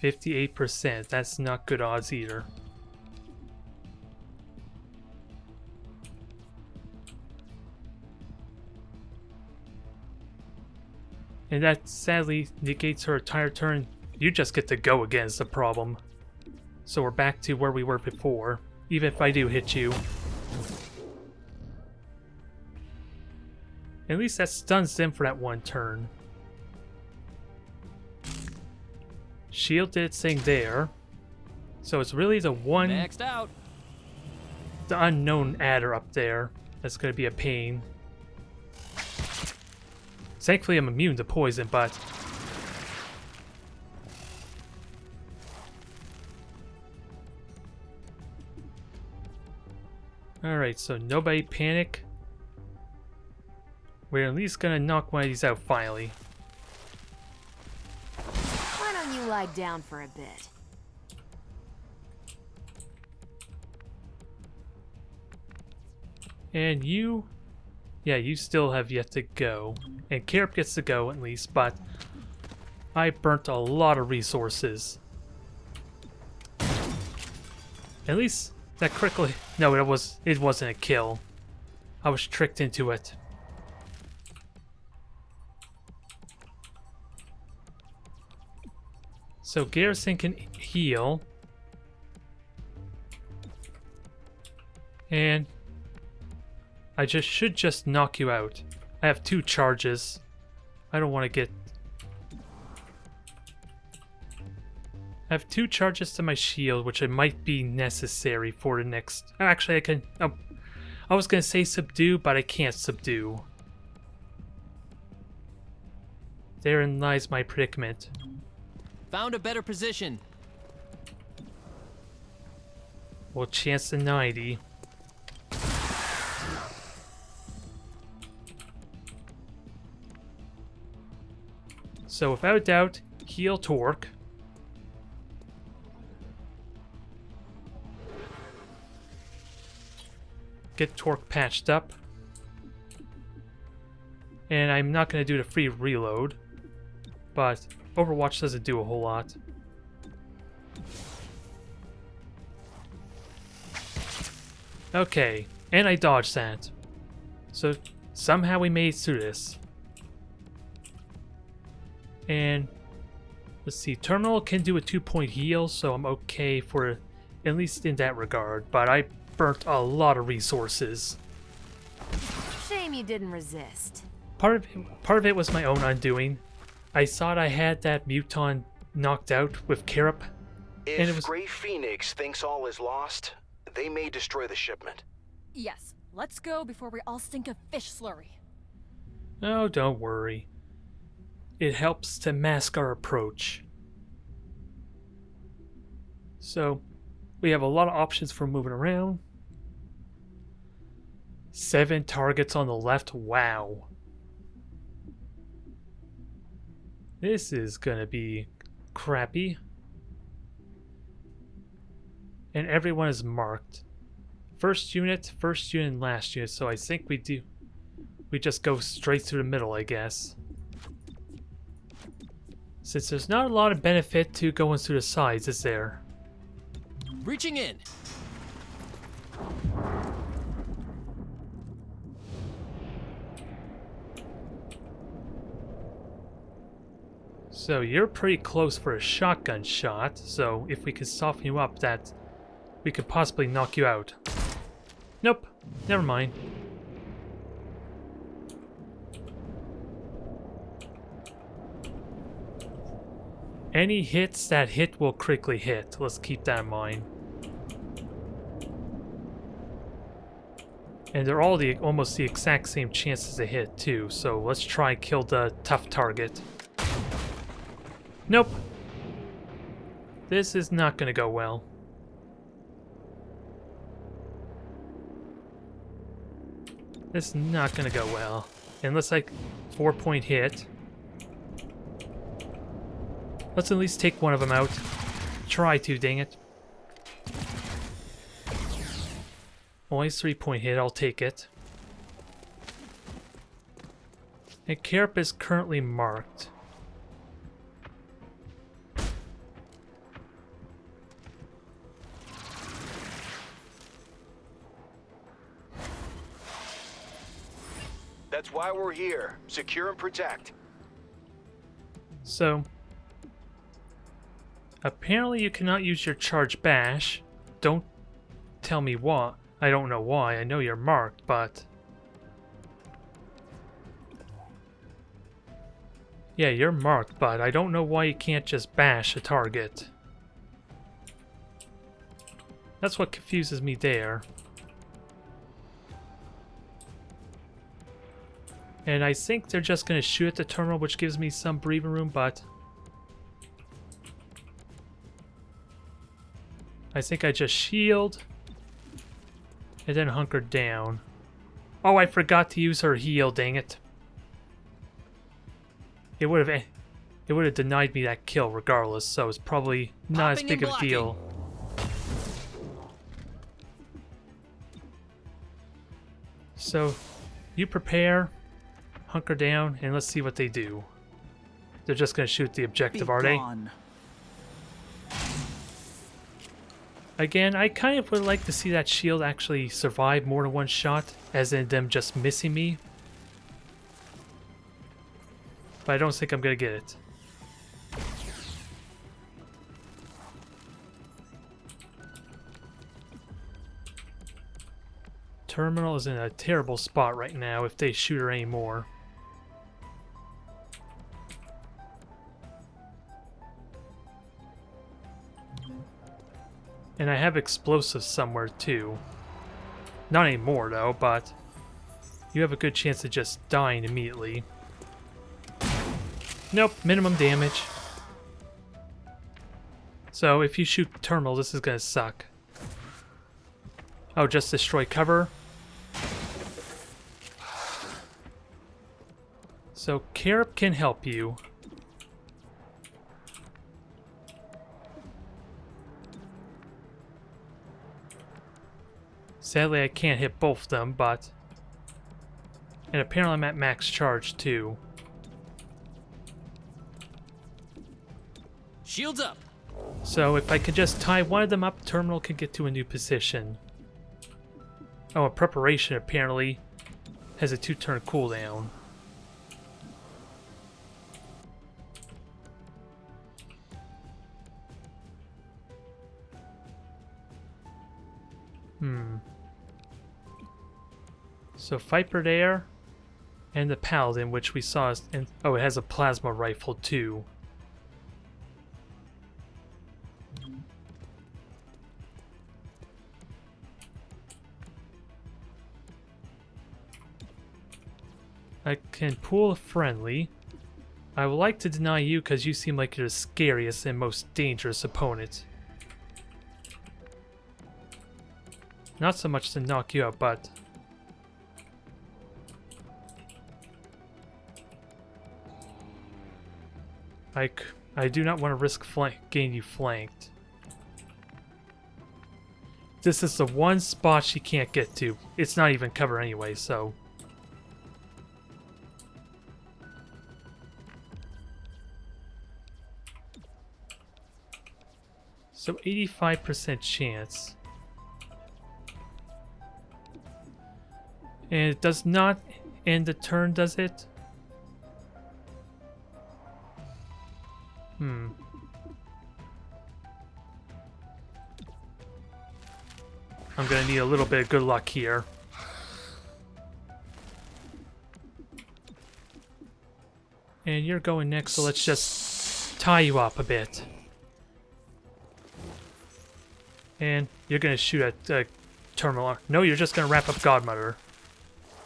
%. That's not good odds either. And that sadly negates her entire turn. You just get to go again is the problem. So we're back to where we were before, even if I do hit you. At least that stuns them for that one turn. Shield did its thing there. So it's really the one... Next out. The unknown adder up there. That's going to be a pain. Thankfully I'm immune to poison, but... Alright, so nobody panic. We're at least gonna knock one of these out finally. Why don't you lie down for a bit? And you... Yeah, you still have yet to go. And Carib gets to go at least, but... I burnt a lot of resources. At least that critical... No, it wasn't a kill. I was tricked into it. So Garrison can heal. And I should just knock you out. I have 2 charges. I don't want to get... I have 2 charges to my shield, which it might be necessary for the next... Actually, I can... Oh, I was going to say subdue, but I can't subdue. Therein lies my predicament. Found a better position. Well, chance to 90. So without a doubt, heal Torque. Get Torque patched up. And I'm not going to do the free reload, but Overwatch doesn't do a whole lot. Okay, and I dodged that. So somehow we made it through this. And let's see, Terminal can do a 2-point heal, so I'm okay for at least in that regard, but I burnt a lot of resources. Shame you didn't resist. Part of it was my own undoing. I thought I had that Muton knocked out with Carib. If Grey Phoenix thinks all is lost, they may destroy the shipment. Yes, let's go before we all stink of fish slurry. Oh, don't worry. It helps to mask our approach. So, we have a lot of options for moving around. 7 targets on the left, wow. This is gonna be crappy. And everyone is marked. First unit, and last unit, so I think we just go straight through the middle, I guess. Since there's not a lot of benefit to going through the sides, is there? Reaching in. So you're pretty close for a shotgun shot, so if we could soften you up, that we could possibly knock you out. Nope, never mind. Any hits that hit will critically hit. Let's keep that in mind. And they're all almost the exact same chances to hit too, so let's try and kill the tough target. Nope. This is not gonna go well. This is not gonna go well. Unless I 4-point hit. Let's at least take one of them out. Try to, dang it. Only 3-point hit, I'll take it. And Carp is currently marked. That's why we're here. Secure and protect. So, apparently you cannot use your charge bash. Don't tell me why. I don't know why. I know you're marked, but... Yeah, you're marked, but I don't know why you can't just bash a target. That's what confuses me there. And I think they're just going to shoot at the terminal, which gives me some breathing room, but... I think I just shield... and then hunker down. Oh, I forgot to use her heal, dang it. It would have denied me that kill regardless, so it's probably not as big of a deal. So, you prepare, hunker down, and let's see what they do. They're just gonna shoot the objective, are they? Again, I kind of would like to see that shield actually survive more than one shot, as in them just missing me. But I don't think I'm gonna get it. Terminal is in a terrible spot right now if they shoot her anymore. And I have explosives somewhere too. Not anymore though, but you have a good chance of just dying immediately. Nope, minimum damage. So if you shoot terminal, this is gonna suck. Oh, just destroy cover. So Carib can help you. Sadly, I can't hit both of them, but... And apparently I'm at max charge, too. Shields up! So if I could just tie one of them up, terminal can get to a new position. Oh, and preparation apparently has a 2-turn cooldown. So Viper there, and the Paladin, which we saw, and oh, it has a plasma rifle too. I can pull a friendly. I would like to deny you because you seem like you're the scariest and most dangerous opponent. Not so much to knock you out, but... I do not want to risk getting you flanked. This is the one spot she can't get to. It's not even cover anyway, so... So 85% chance. And it does not end the turn, does it? I'm gonna need a little bit of good luck here. And you're going next, so let's just tie you up a bit. And you're gonna shoot at Terminal. No, you're just gonna wrap up Godmother.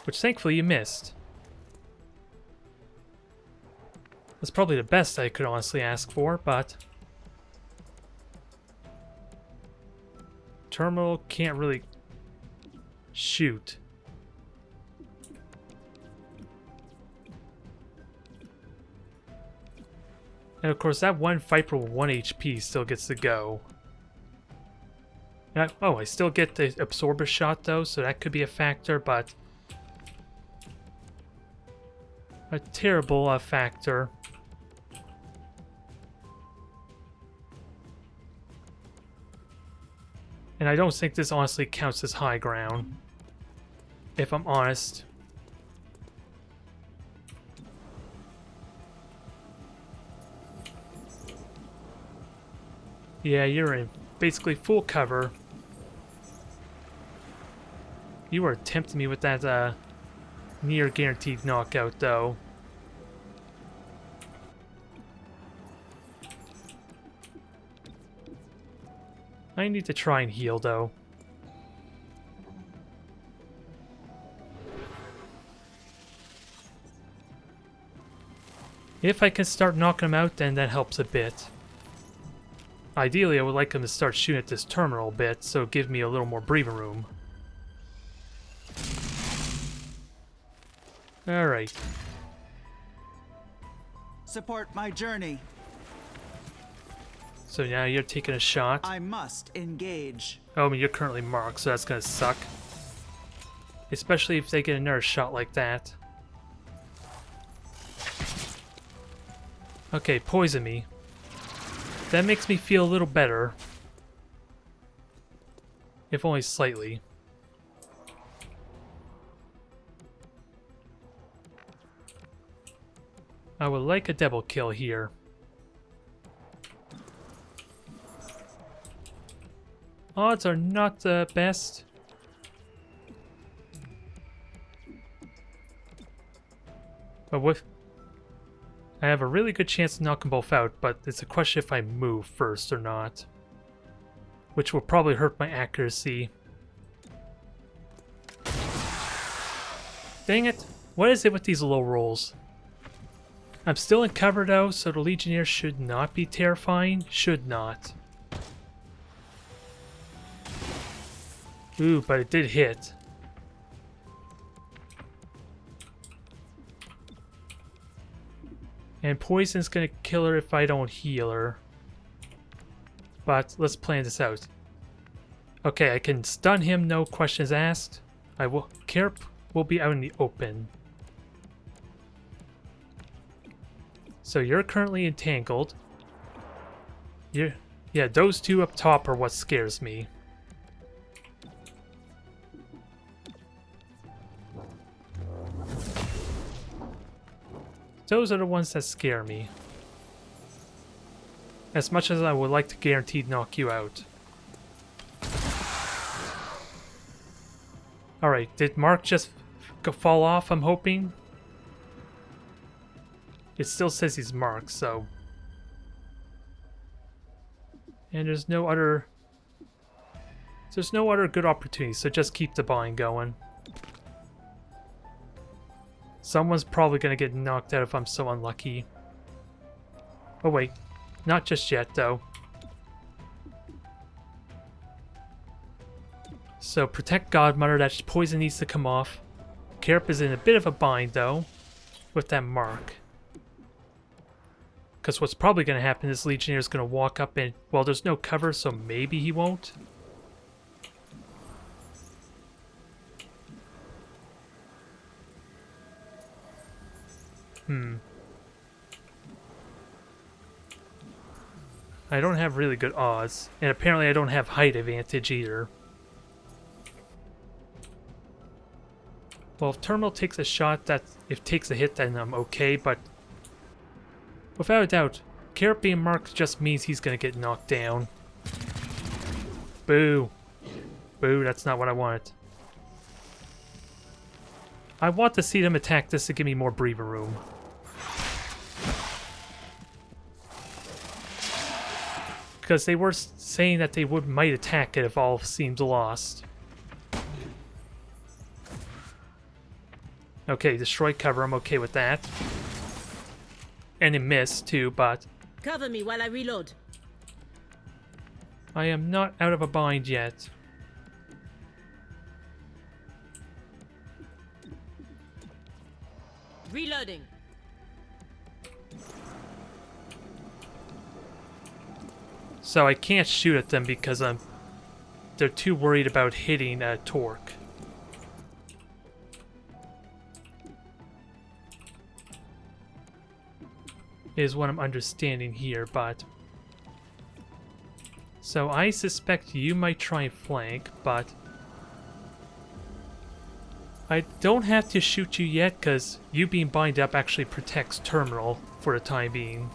Which thankfully you missed. That's probably the best I could honestly ask for, but... Terminal can't really shoot. And of course that one Viper with 1 HP still gets to go. Oh, I still get the absorber shot though, so that could be a factor, but... A terrible factor. And I don't think this honestly counts as high ground. If I'm honest. Yeah, you're in basically full cover. You were tempting me with that near guaranteed knockout though. I need to try and heal though. If I can start knocking him out, then that helps a bit. Ideally, I would like him to start shooting at this terminal a bit, so give me a little more breathing room. Alright. Support my journey. So now you're taking a shot. I must engage. Oh, I mean, you're currently marked, so that's gonna suck. Especially if they get another shot like that. Okay, poison me. That makes me feel a little better. If only slightly. I would like a double kill here. Odds are not the best. But with... I have a really good chance to knock them both out, but it's a question if I move first or not. Which will probably hurt my accuracy. Dang it! What is it with these low rolls? I'm still in cover though, so the Legionnaires should not be terrifying. Should not. Ooh, but it did hit. And poison's gonna kill her if I don't heal her. But let's plan this out. Okay, I can stun him, no questions asked. Carp will be out in the open. So you're currently entangled. Yeah, those two up top are what scares me. Those are the ones that scare me. As much as I would like to guaranteed knock you out. Alright, did Mark just fall off, I'm hoping? It still says he's marked, so... And there's no other good opportunity, so just keep the bind going. Someone's probably gonna get knocked out if I'm so unlucky. Oh wait, not just yet though. So protect Godmother, that poison needs to come off. Carp is in a bit of a bind though, with that mark. Because what's probably gonna happen is Legionnaire is gonna walk up and, well, there's no cover, so maybe he won't. I don't have really good odds, and apparently I don't have height advantage either. Well, if Terminal takes a shot, if takes a hit, then I'm okay, but without a doubt, Carrot being marked just means he's gonna get knocked down. Boo. Boo, that's not what I wanted. I want to see them attack this to give me more breathing room. Because they were saying that they might attack it if all seems lost. Okay, destroy cover, I'm okay with that. And it missed too, but Cover me while I reload. I am not out of a bind yet. Reloading. So I can't shoot at them because they're too worried about hitting torque. Is what I'm understanding here, but... So I suspect you might try and flank, but... I don't have to shoot you yet, because you being bind up actually protects Terminal for the time being.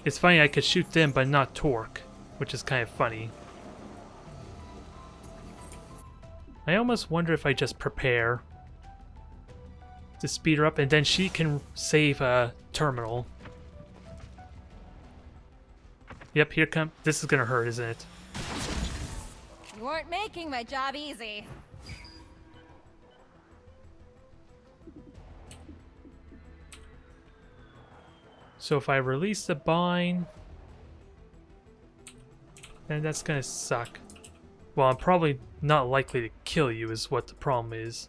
It's funny I could shoot them, but not Torque, which is kind of funny. I almost wonder if I just prepare to speed her up, and then she can save Terminal. Yep, here come. This is gonna hurt, isn't it? You weren't making my job easy. So if I release the bind, then that's gonna suck. Well, I'm probably not likely to kill you is what the problem is.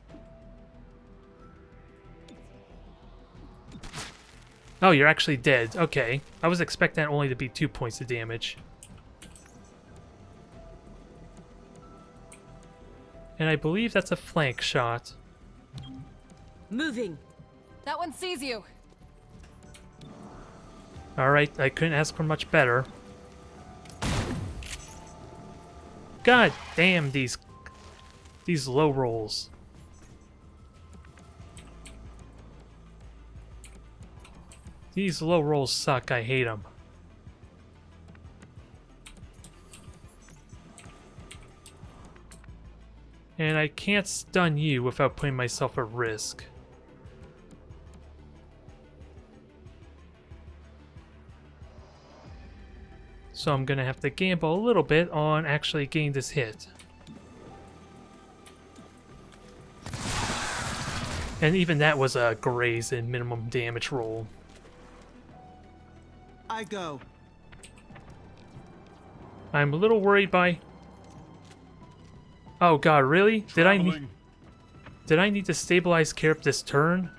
Oh, you're actually dead. Okay. I was expecting that only to be 2 points of damage. And I believe that's a flank shot. Moving. That one sees you. Alright, I couldn't ask for much better. God damn these low rolls. These low rolls suck, I hate them. And I can't stun you without putting myself at risk. So I'm gonna have to gamble a little bit on actually getting this hit. And even that was a graze and minimum damage roll. I go. I'm a little worried by... Oh god, really? Did I need to stabilize Carp this turn?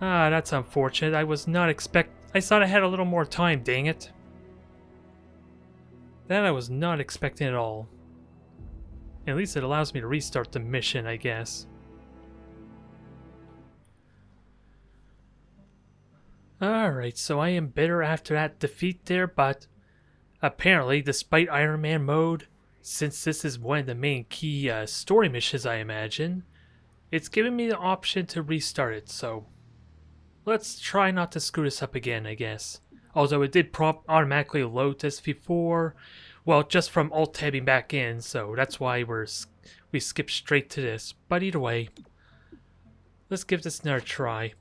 Ah, that's unfortunate. I was not I thought I had a little more time, dang it. That I was not expecting at all. At least it allows me to restart the mission, I guess. Alright, so I am bitter after that defeat there, but apparently, despite Iron Man mode, since this is one of the main key story missions, I imagine, it's giving me the option to restart it, so let's try not to screw this up again, I guess. Although it did automatically load this before, well, just from alt-tabbing back in, so that's why we skipped straight to this. But either way, let's give this another try.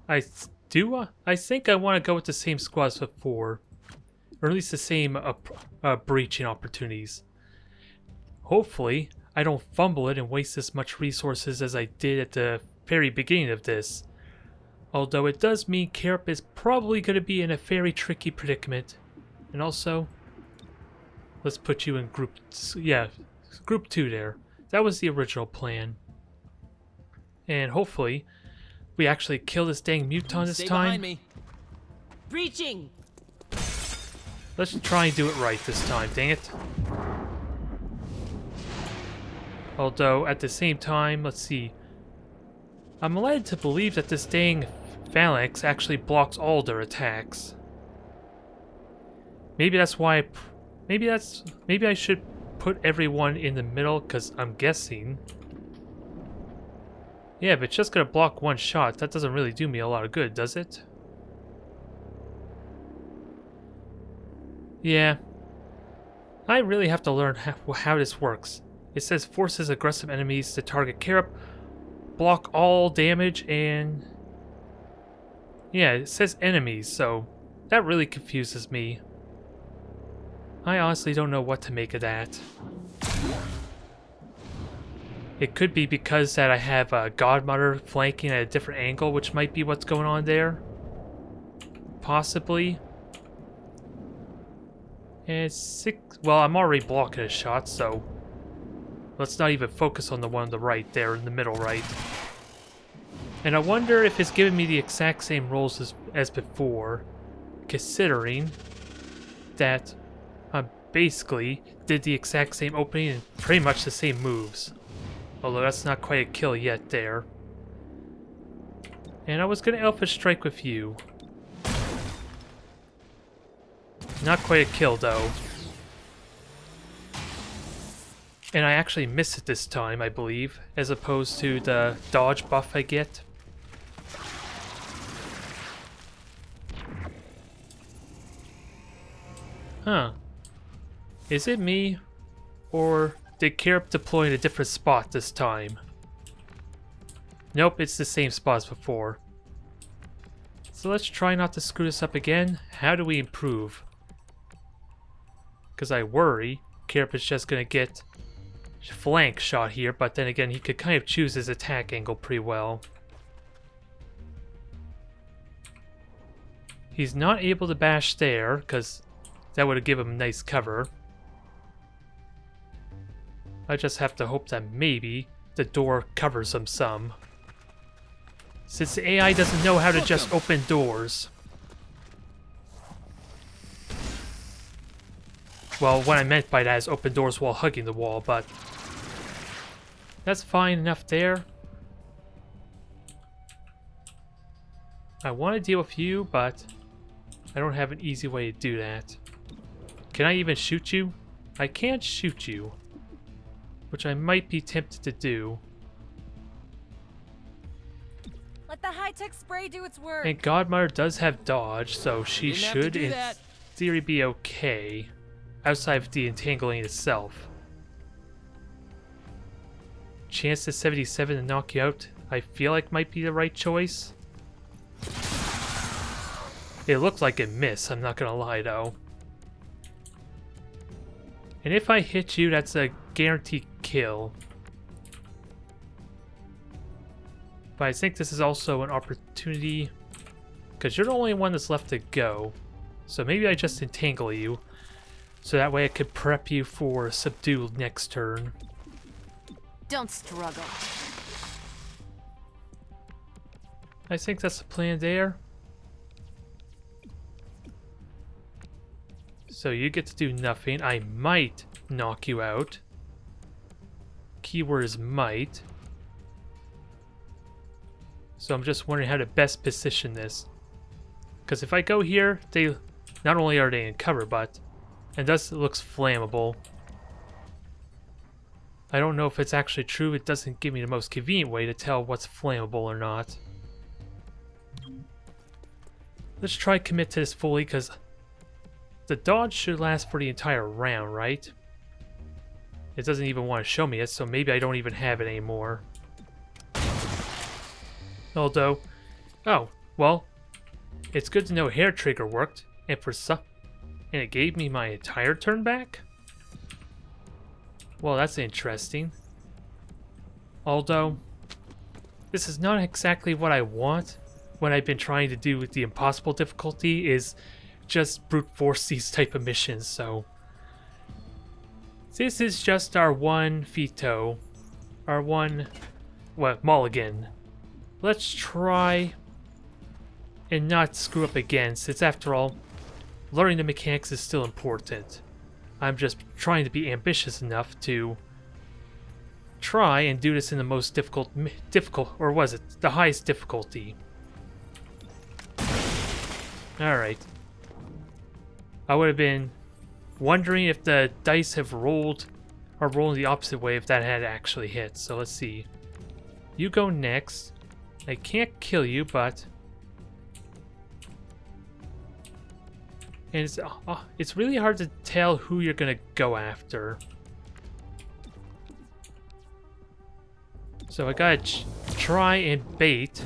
I think I want to go with the same squad as before, or at least the same breaching opportunities. Hopefully, I don't fumble it and waste as much resources as I did at the very beginning of this. Although it does mean Carp is probably going to be in a very tricky predicament. And also, let's put you in group 2 there. That was the original plan. And hopefully, we actually kill this dang muton this Stay time. behind me. Breaching. Let's try and do it right this time, dang it. Although, at the same time, let's see. I'm led to believe that this dang phalanx actually blocks all their attacks. Maybe that's why... Maybe I should put everyone in the middle, because I'm guessing... Yeah, if it's just gonna block one shot, that doesn't really do me a lot of good, does it? Yeah. I really have to learn how this works. It says forces aggressive enemies to target Carp, block all damage and... yeah, it says enemies, so that really confuses me. I honestly don't know what to make of that. It could be because that I have a Godmother flanking at a different angle, which might be what's going on there. Possibly. And it's 6... well, I'm already blocking a shot, so... let's not even focus on the one on the right there, in the middle right. And I wonder if it's giving me the exact same rolls as before, considering that I basically did the exact same opening and pretty much the same moves. Although that's not quite a kill yet there. And I was going to Alpha Strike with you. Not quite a kill though. And I actually missed it this time, I believe, as opposed to the dodge buff I get. Huh. Is it me? Or did Carib deploy in a different spot this time? Nope, it's the same spot as before. So let's try not to screw this up again. How do we improve? Because I worry Carib is just going to get flank shot here, but then again he could kind of choose his attack angle pretty well. He's not able to bash there, because that would have given him nice cover. I just have to hope that maybe the door covers him some. Since the AI doesn't know how to just open doors. Well, what I meant by that is open doors while hugging the wall, but that's fine enough there. I want to deal with you, but I don't have an easy way to do that. Can I even shoot you? I can't shoot you, which I might be tempted to do. Let the high-tech spray do its work. And Godmother does have dodge, so she should, in that. theory, be okay. Outside of the entangling itself. Chance to 77 to knock you out, I feel like might be the right choice. It looked like a miss, I'm not gonna lie though. And if I hit you, that's a guaranteed kill. But I think this is also an opportunity, because you're the only one that's left to go. So maybe I just entangle you. So that way I could prep you for subdue next turn. Don't struggle. I think that's the plan there. So you get to do nothing. I might knock you out. Keyword is might. So I'm just wondering how to best position this. Because if I go here, they not only are they in cover, but and thus it looks flammable. I don't know if it's actually true. It doesn't give me the most convenient way to tell what's flammable or not. Let's try commit to this fully, because the dodge should last for the entire round, right? It doesn't even want to show me it, so maybe I don't even have it anymore. Although, oh, well, it's good to know hair trigger worked, and for some, and it gave me my entire turn back? Well, that's interesting. Although, this is not exactly what I want. What I've been trying to do with the impossible difficulty is just brute force these type of missions, so... This is just our one veto. Our one... what, mulligan. Let's try and not screw up again, since after all, learning the mechanics is still important. I'm just trying to be ambitious enough to try and do this in the most difficult, or was it, the highest difficulty. Alright. I would have been wondering if the dice have rolled, or rolling the opposite way if that had actually hit. So let's see. You go next. I can't kill you, but... And it's really hard to tell who you're gonna go after. So I gotta try and bait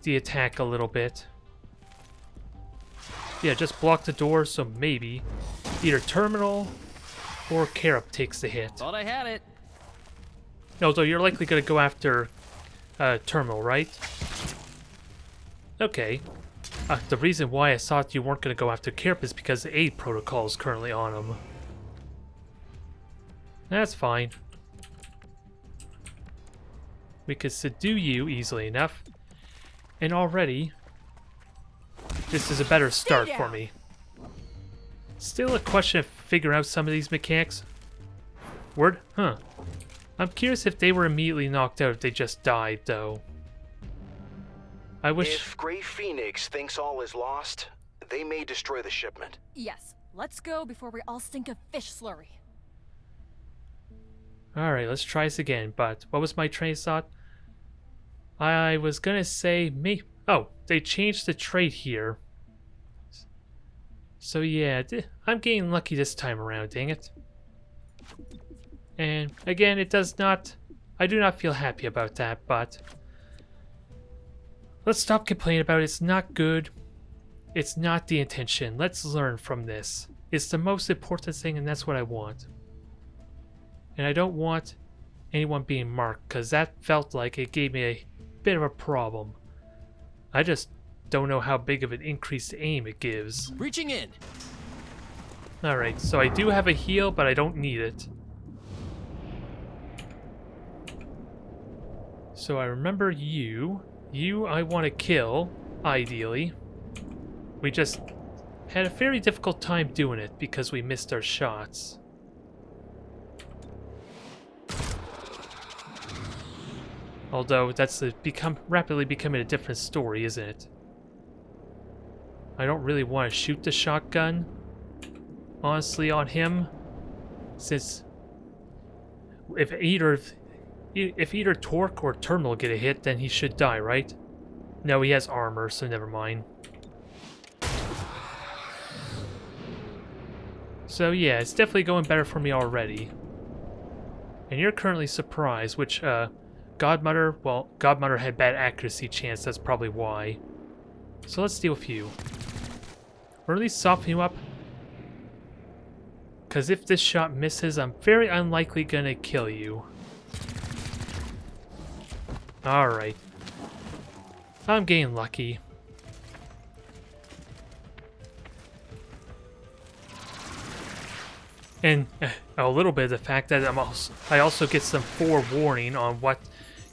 the attack a little bit. Yeah, just block the door, so maybe either Terminal or Carup takes the hit. Thought I had it. Although you're likely going to go after Terminal, right? Okay. The reason why I thought you weren't going to go after Carup is because the aid protocol is currently on him. That's fine. We could subdue you easily enough. And already, this is a better start for me. Still a question of figuring out some of these mechanics. Word? Huh. I'm curious if they were immediately knocked out, if they just died, though. I wish... If Grey Phoenix thinks all is lost, they may destroy the shipment. Yes, let's go before we all stink of fish slurry. Alright, let's try this again, but what was my train of thought? I was gonna say me. Oh, they changed the trait here. So yeah, I'm getting lucky this time around, dang it. And again, it does not... I do not feel happy about that, but... Let's stop complaining about it. It's not good. It's not the intention. Let's learn from this. It's the most important thing, and that's what I want. And I don't want anyone being marked, because that felt like it gave me a bit of a problem. I just don't know how big of an increased aim it gives. Reaching in. Alright, so I do have a heal, but I don't need it. So I remember you. You I want to kill, ideally. We just had a very difficult time doing it because we missed our shots. Although that's rapidly becoming a different story, isn't it? I don't really want to shoot the shotgun, honestly, on him, since if either Torque or Terminal get a hit, then he should die, right? No, he has armor, so never mind. So yeah, it's definitely going better for me already. And you're currently surprised, which, Godmother, well, Godmother had bad accuracy chance, that's probably why. So let's deal with you. Or at least soften you up. Because if this shot misses, I'm very unlikely gonna kill you. Alright. I'm getting lucky. And a little bit of the fact that I also get some forewarning on what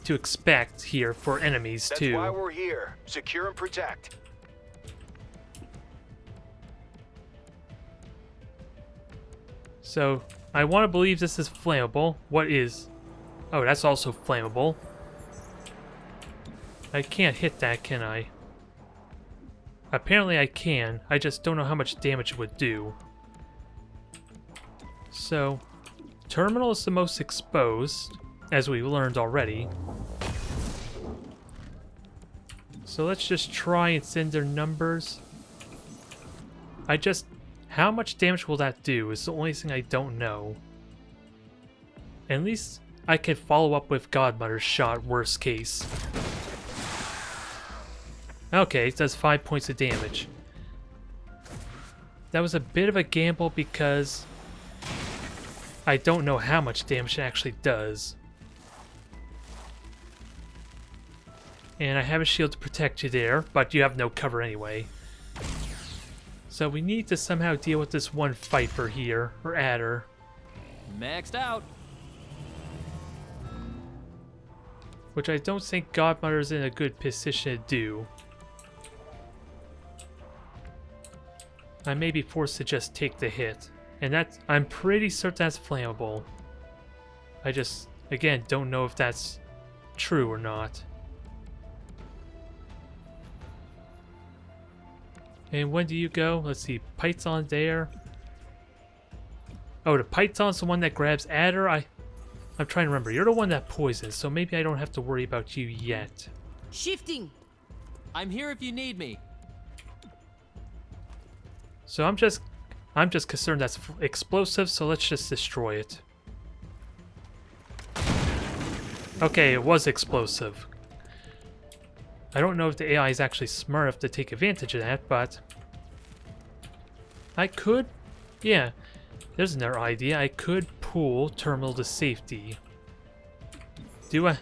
to expect here for enemies too. That's why we're here. Secure and protect. So, I want to believe this is flammable. What is? Oh, that's also flammable. I can't hit that, can I? Apparently I can. I just don't know how much damage it would do. So, Terminal is the most exposed, as we learned already. So let's just try and send their numbers. How much damage will that do is the only thing I don't know. At least I could follow up with Godmother's shot, worst case. Okay, it does 5 points of damage. That was a bit of a gamble because I don't know how much damage it actually does. And I have a shield to protect you there, but you have no cover anyway. So we need to somehow deal with this one Viper here, or Adder. Maxed out. Which I don't think Godmother's in a good position to do. I may be forced to just take the hit. And I'm pretty certain that's flammable. I just, again, don't know if that's true or not. And when do you go? Let's see, Python there. Oh, the Python's the one that grabs Adder? I'm trying to remember. You're the one that poisons, so maybe I don't have to worry about you yet. Shifting. I'm here if you need me. So I'm just concerned that's explosive, so let's just destroy it. Okay, it was explosive. I don't know if the AI is actually smart enough to take advantage of that, but I could, yeah, there's another idea. I could pull terminal to safety. Do I?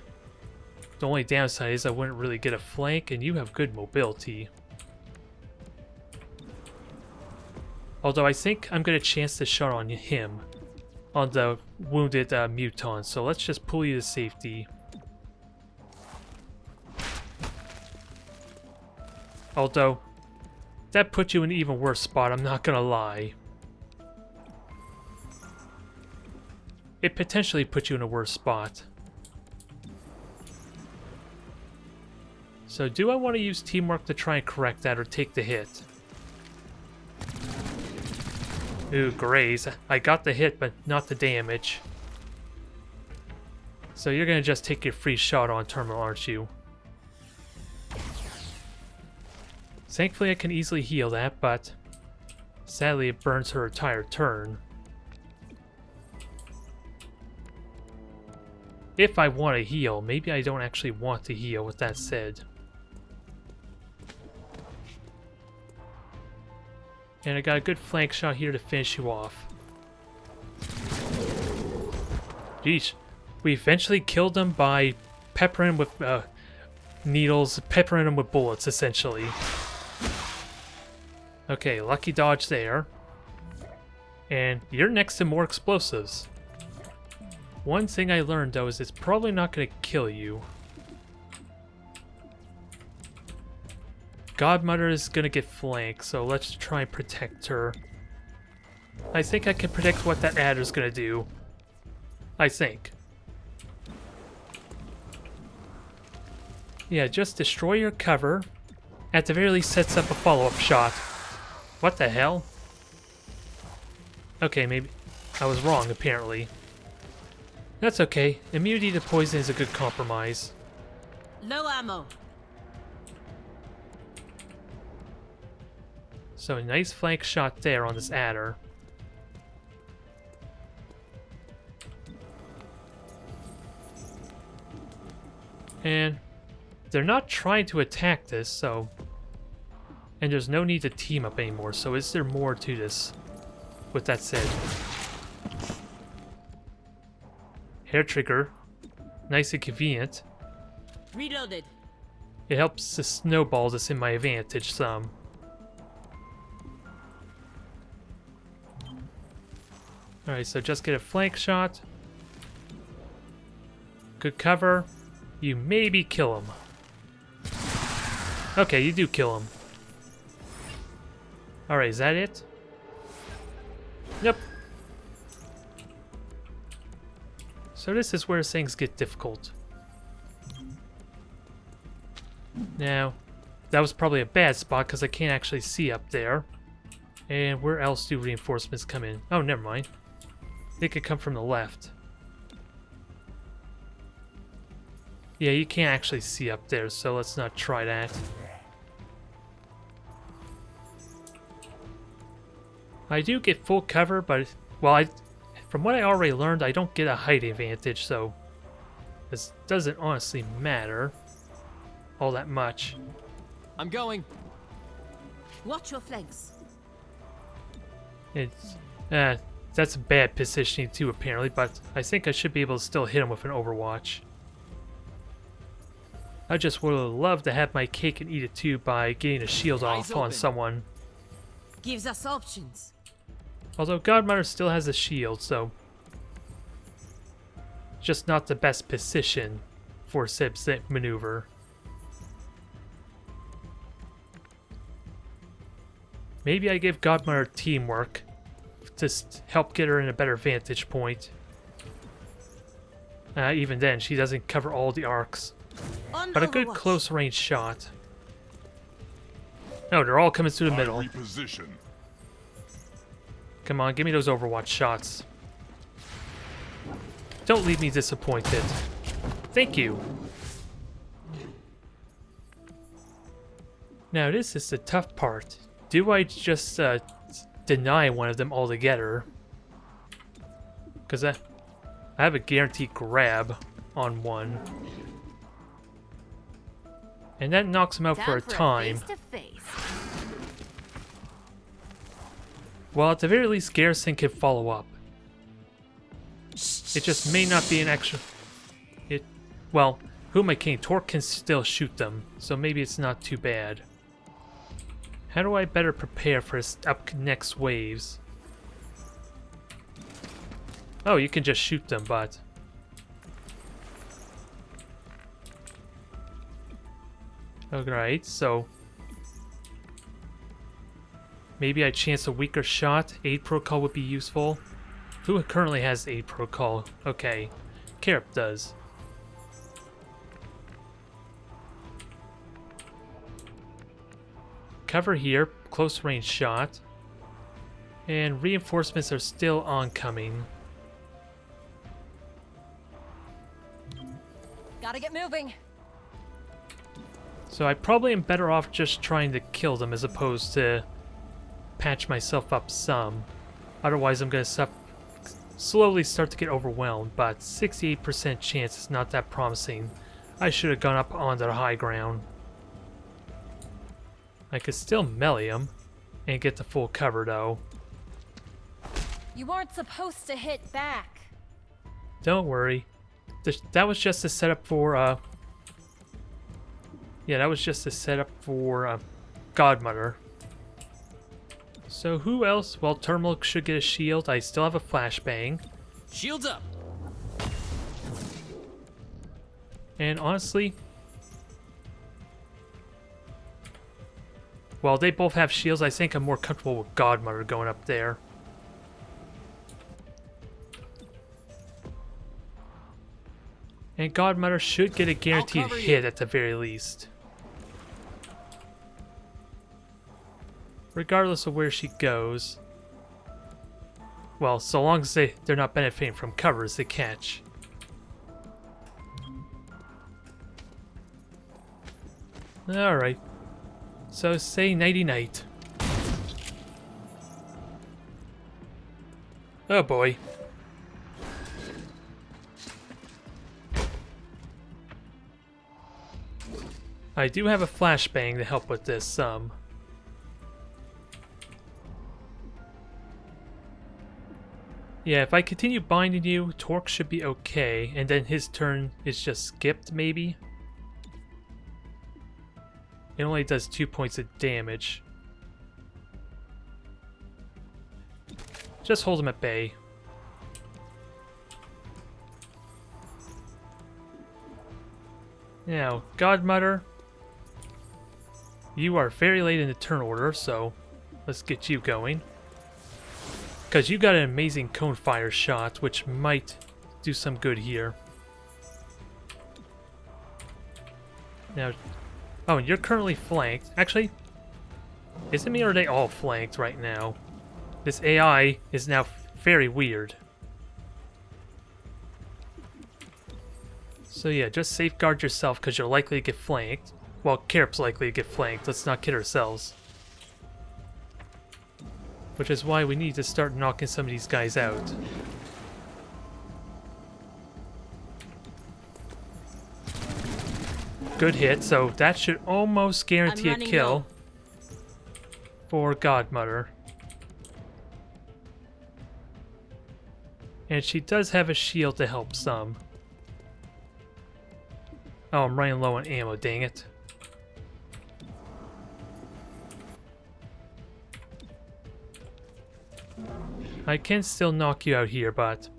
The only downside is I wouldn't really get a flank, and you have good mobility. Although I think I'm going to chance the shot on him, on the wounded muton, so let's just pull you to safety. Although, that puts you in an even worse spot, I'm not gonna lie. It potentially puts you in a worse spot. So do I want to use teamwork to try and correct that or take the hit? Ooh, graze. I got the hit, but not the damage. So you're gonna just take your free shot on terminal, aren't you? Thankfully I can easily heal that, but sadly it burns her entire turn. If I want to heal, maybe I don't actually want to heal with that said. And I got a good flank shot here to finish you off. Jeez. We eventually killed them by peppering with needles, peppering them with bullets, essentially. Okay, lucky dodge there. And you're next to more explosives. One thing I learned, though, is it's probably not going to kill you. Godmother is going to get flanked, so let's try and protect her. I think I can predict what that adder's going to do. I think. Yeah, just destroy your cover. At the very least, sets up a follow-up shot. What the hell? Okay, maybe I was wrong, apparently. That's okay. Immunity to poison is a good compromise. Low ammo. So a nice flank shot there on this adder. And they're not trying to attack this, so... And there's no need to team up anymore, so is there more to this? With that said. Hair trigger. Nice and convenient. Reloaded. It helps to snowball this in my advantage some. Alright, so just get a flank shot. Good cover. You maybe kill him. Okay, you do kill him. Alright, is that it? Yep. So this is where things get difficult. Now, that was probably a bad spot because I can't actually see up there. And where else do reinforcements come in? Oh, never mind. They could come from the left. Yeah, you can't actually see up there, so let's not try that. I do get full cover, but, well, from what I already learned, I don't get a height advantage, so this doesn't honestly matter all that much. I'm going. Watch your flanks. It's, that's a bad positioning too, apparently, but I think I should be able to still hit him with an overwatch. I just would love to have my cake and eat it too by getting a shield off on someone. Gives us options. Although Godmother still has a shield, so just not the best position for said maneuver. Maybe I give Godmother teamwork to help get her in a better vantage point. Even then, she doesn't cover all the arcs. But a good close range shot. No, they're all coming through the middle. Reposition. Come on, give me those Overwatch shots. Don't leave me disappointed. Thank you. Now this is the tough part. Do I just deny one of them altogether? Because I have a guaranteed grab on one. And that knocks him out for a time. Well, at the very least, Garrison can follow up. It just may not be an extra... Well, who am I kidding? Torque can still shoot them, so maybe it's not too bad. How do I better prepare for his next waves? Oh, you can just shoot them, but... Alright, so... Maybe I chance a weaker shot. Aid protocol would be useful. Who currently has aid protocol? Okay, Carip does. Cover here, close range shot. And reinforcements are still oncoming. Gotta get moving. So I probably am better off just trying to kill them as opposed to patch myself up some. Otherwise I'm going to slowly start to get overwhelmed, but 68% chance is not that promising. I should have gone up onto the high ground. I could still melee him and get the full cover though. You weren't supposed to hit back. Don't worry. That was just a setup for yeah, that was just a setup for Godmother. So who else? Well, Terminal should get a shield. I still have a flashbang. Shields up. And honestly, well, they both have shields. I think I'm more comfortable with Godmother going up there. And Godmother should get a guaranteed hit at the very least. Regardless of where she goes. Well, so long as they're not benefiting from covers they catch. Alright. So say nighty-night. Oh boy. I do have a flashbang to help with this some. Yeah, if I continue binding you, Torque should be okay, and then his turn is just skipped, maybe? It only does 2 points of damage. Just hold him at bay. Now, Godmother, you are very late in the turn order, so let's get you going. Because you got an amazing cone fire shot, which might do some good here. Now, oh, and you're currently flanked. Actually, is it me or are they all flanked right now? This AI is now very weird. So yeah, just safeguard yourself because you're likely to get flanked. Well, Carip's likely to get flanked. Let's not kid ourselves. Which is why we need to start knocking some of these guys out. Good hit, so that should almost guarantee a kill for Godmother. And she does have a shield to help some. Oh, I'm running low on ammo, dang it. I can still knock you out here, but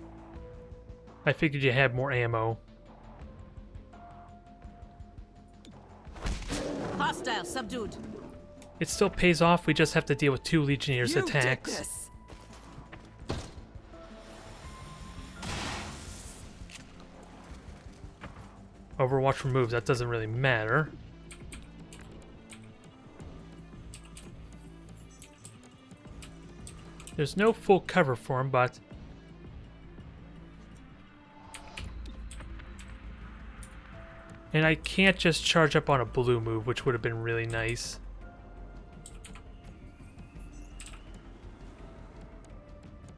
I figured you had more ammo. Hostile subdued. It still pays off, we just have to deal with 2 Legionnaires' attacks. Overwatch removes, that doesn't really matter. There's no full cover for him, but and I can't just charge up on a blue move, which would have been really nice.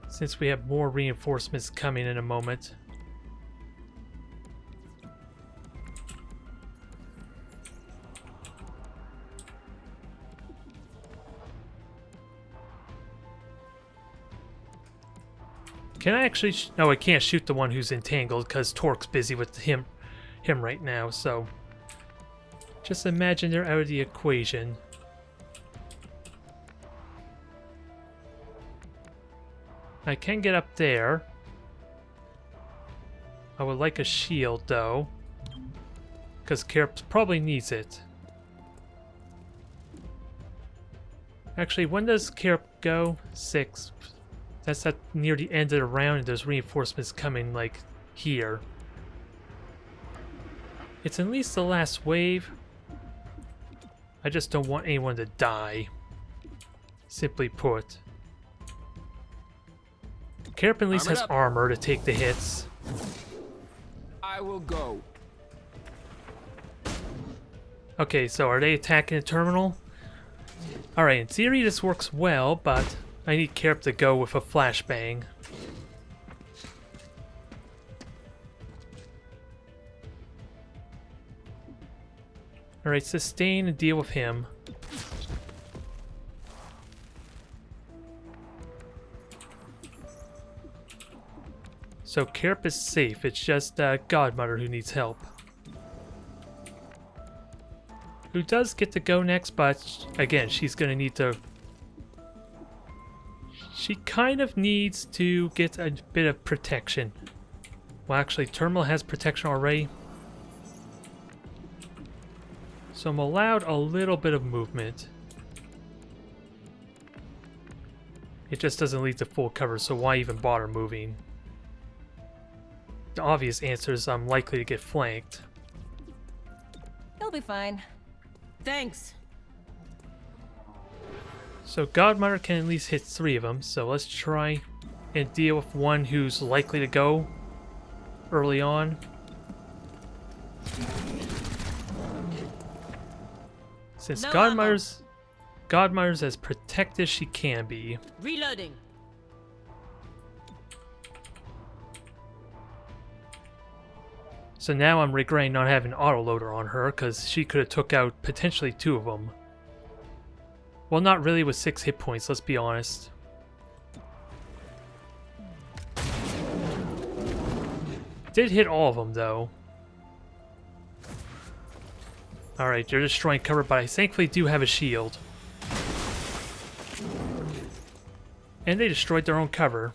Since we have more reinforcements coming in a moment. Can I actually... No, I can't shoot the one who's entangled because Torque's busy with him right now, so... Just imagine they're out of the equation. I can get up there. I would like a shield, though. Because Carp probably needs it. Actually, when does Carp go? 6. That's at near the end of the round, and there's reinforcements coming, like, here. It's at least the last wave. I just don't want anyone to die. Simply put. Carp at least has armor to take the hits. I will go. Okay, so are they attacking the terminal? Alright, in theory this works well, but I need Carp to go with a flashbang. Alright, sustain and deal with him. So Carp is safe, it's just Godmother who needs help. Who does get to go next, but again, she's gonna need to... She kind of needs to get a bit of protection. Well, actually, Terminal has protection already. So I'm allowed a little bit of movement. It just doesn't lead to full cover, so why even bother moving? The obvious answer is I'm likely to get flanked. He'll be fine. Thanks. So Godmother can at least hit 3 of them, so let's try and deal with one who's likely to go early on. Since Godmother's as protected as she can be. Reloading. So now I'm regretting not having autoloader on her, because she could have took out potentially 2 of them. Well, not really with 6 hit points, let's be honest. Did hit all of them, though. Alright, they're destroying cover, but I thankfully do have a shield. And they destroyed their own cover.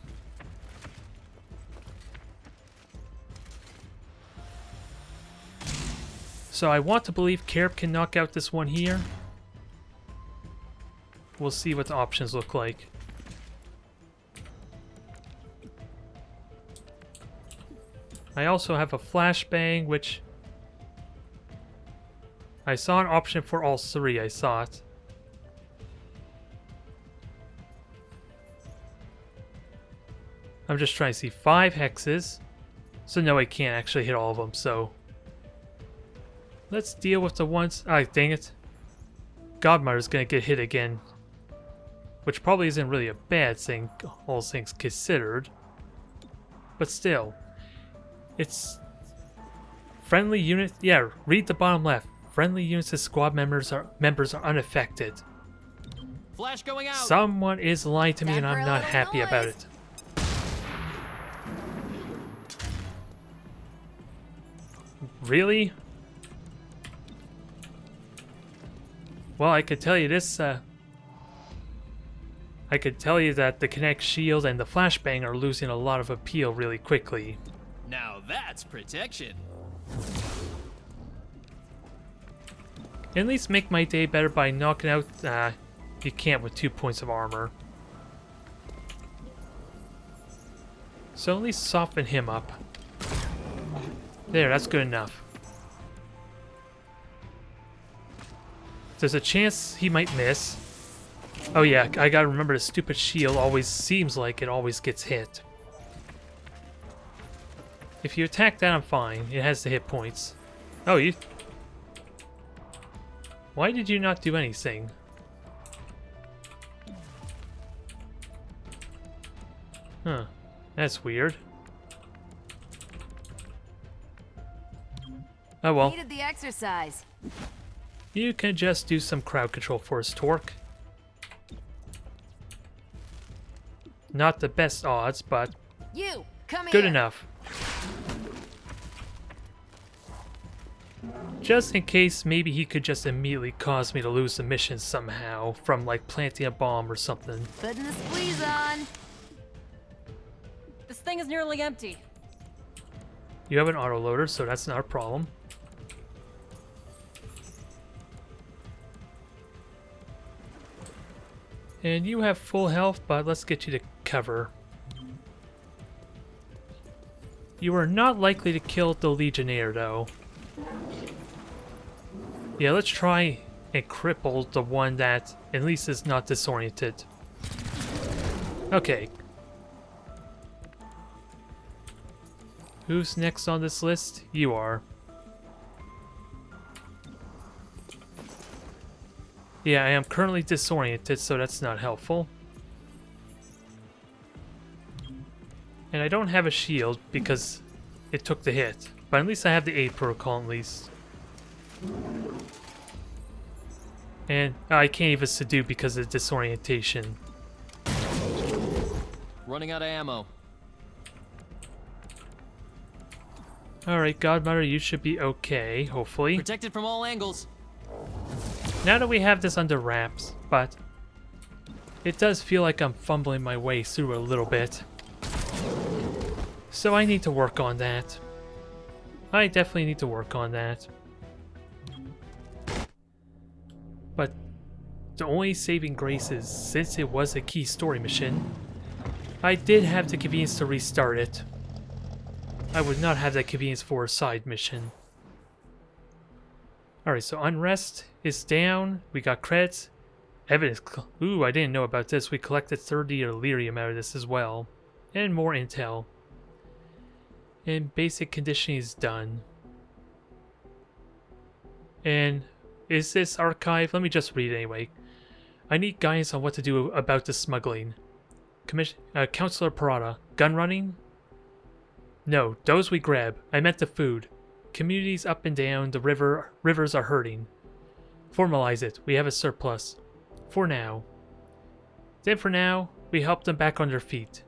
So I want to believe Carp can knock out this one here. We'll see what the options look like. I also have a flashbang, which... I saw an option for all 3, I saw it. I'm just trying to see 5 hexes. So no, I can't actually hit all of them, so... Let's deal with the ones... Ah, dang it. Godmother's gonna get hit again. Which probably isn't really a bad thing, all things considered. But still. It's... Friendly units... Yeah, read the bottom left. Friendly units and squad members are unaffected. Flash going out. Someone is lying to me and I'm not happy about it. Really? Well, I could tell you this, I could tell you that the Kinetic Shield and the Flashbang are losing a lot of appeal really quickly. Now that's protection. At least make my day better by knocking out, you can't with 2 points of armor. So at least soften him up. There, that's good enough. There's a chance he might miss. Oh yeah, I gotta remember the stupid shield always seems like it always gets hit. If you attack that, I'm fine. It has the hit points. Oh, you... Why did you not do anything? Huh. That's weird. Oh well. Needed the exercise. You can just do some crowd control for us, Torque. Not the best odds, but You, come Good here. enough. Just in case, maybe he could just immediately cause me to lose the mission somehow from like planting a bomb or something. Putting the squeeze on. This thing is nearly empty. You have an autoloader, so that's not a problem. And you have full health, but let's get you to cover. You are not likely to kill the Legionnaire, though. Yeah, let's try and cripple the one that at least is not disoriented. Okay. Who's next on this list? You are. Yeah, I am currently disoriented, so that's not helpful. And I don't have a shield because it took the hit. But at least I have the aid protocol at least. And I can't even subdue because of disorientation. Running out of ammo. Alright, Godmother, you should be okay, hopefully. Protected from all angles. Now that we have this under wraps, but it does feel like I'm fumbling my way through a little bit. So I need to work on that. I definitely need to work on that. But the only saving grace is, since it was a key story mission, I did have the convenience to restart it. I would not have that convenience for a side mission. Alright, so Unrest is down. We got credits. Evidence. Ooh, I didn't know about this. We collected 30 Illyrium out of this as well. And more intel. And basic conditioning is done. And is this archive? Let me just read it anyway. I need guidance on what to do about the smuggling. Counselor Parada. Gun running? No, those we grab. I meant the food. Communities up and down the rivers are hurting. Formalize it. We have a surplus. For now. Then for now, we help them back on their feet.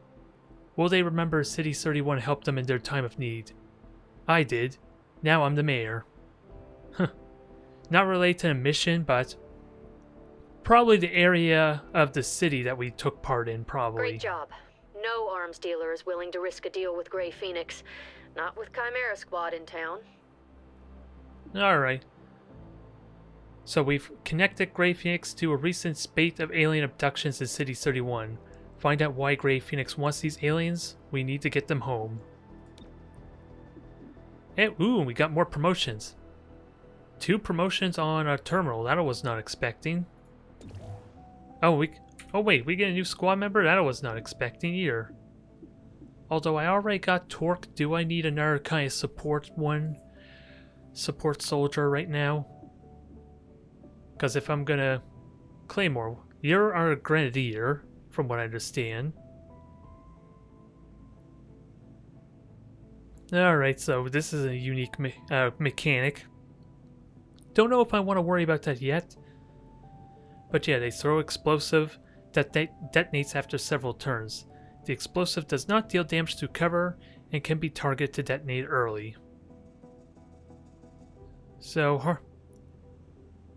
Will they remember City 31 helped them in their time of need? I did. Now I'm the mayor. Huh. Not related to the mission, but probably the area of the city that we took part in, probably. Great job. No arms dealer is willing to risk a deal with Grey Phoenix. Not with Chimera Squad in town. Alright. So we've connected Grey Phoenix to a recent spate of alien abductions in City 31. Find out why Grey Phoenix wants these aliens. We need to get them home. And ooh, we got more promotions. 2 promotions on our terminal. That I was not expecting. Oh wait, we get a new squad member? That I was not expecting either. Although I already got Torque, do I need another kind of support soldier right now? Because if I'm gonna Claymore, you're our grenadier, from what I understand. Alright, so this is a unique mechanic. Don't know if I want to worry about that yet. But yeah, they throw explosive that detonates after several turns. The explosive does not deal damage to cover and can be targeted to detonate early. So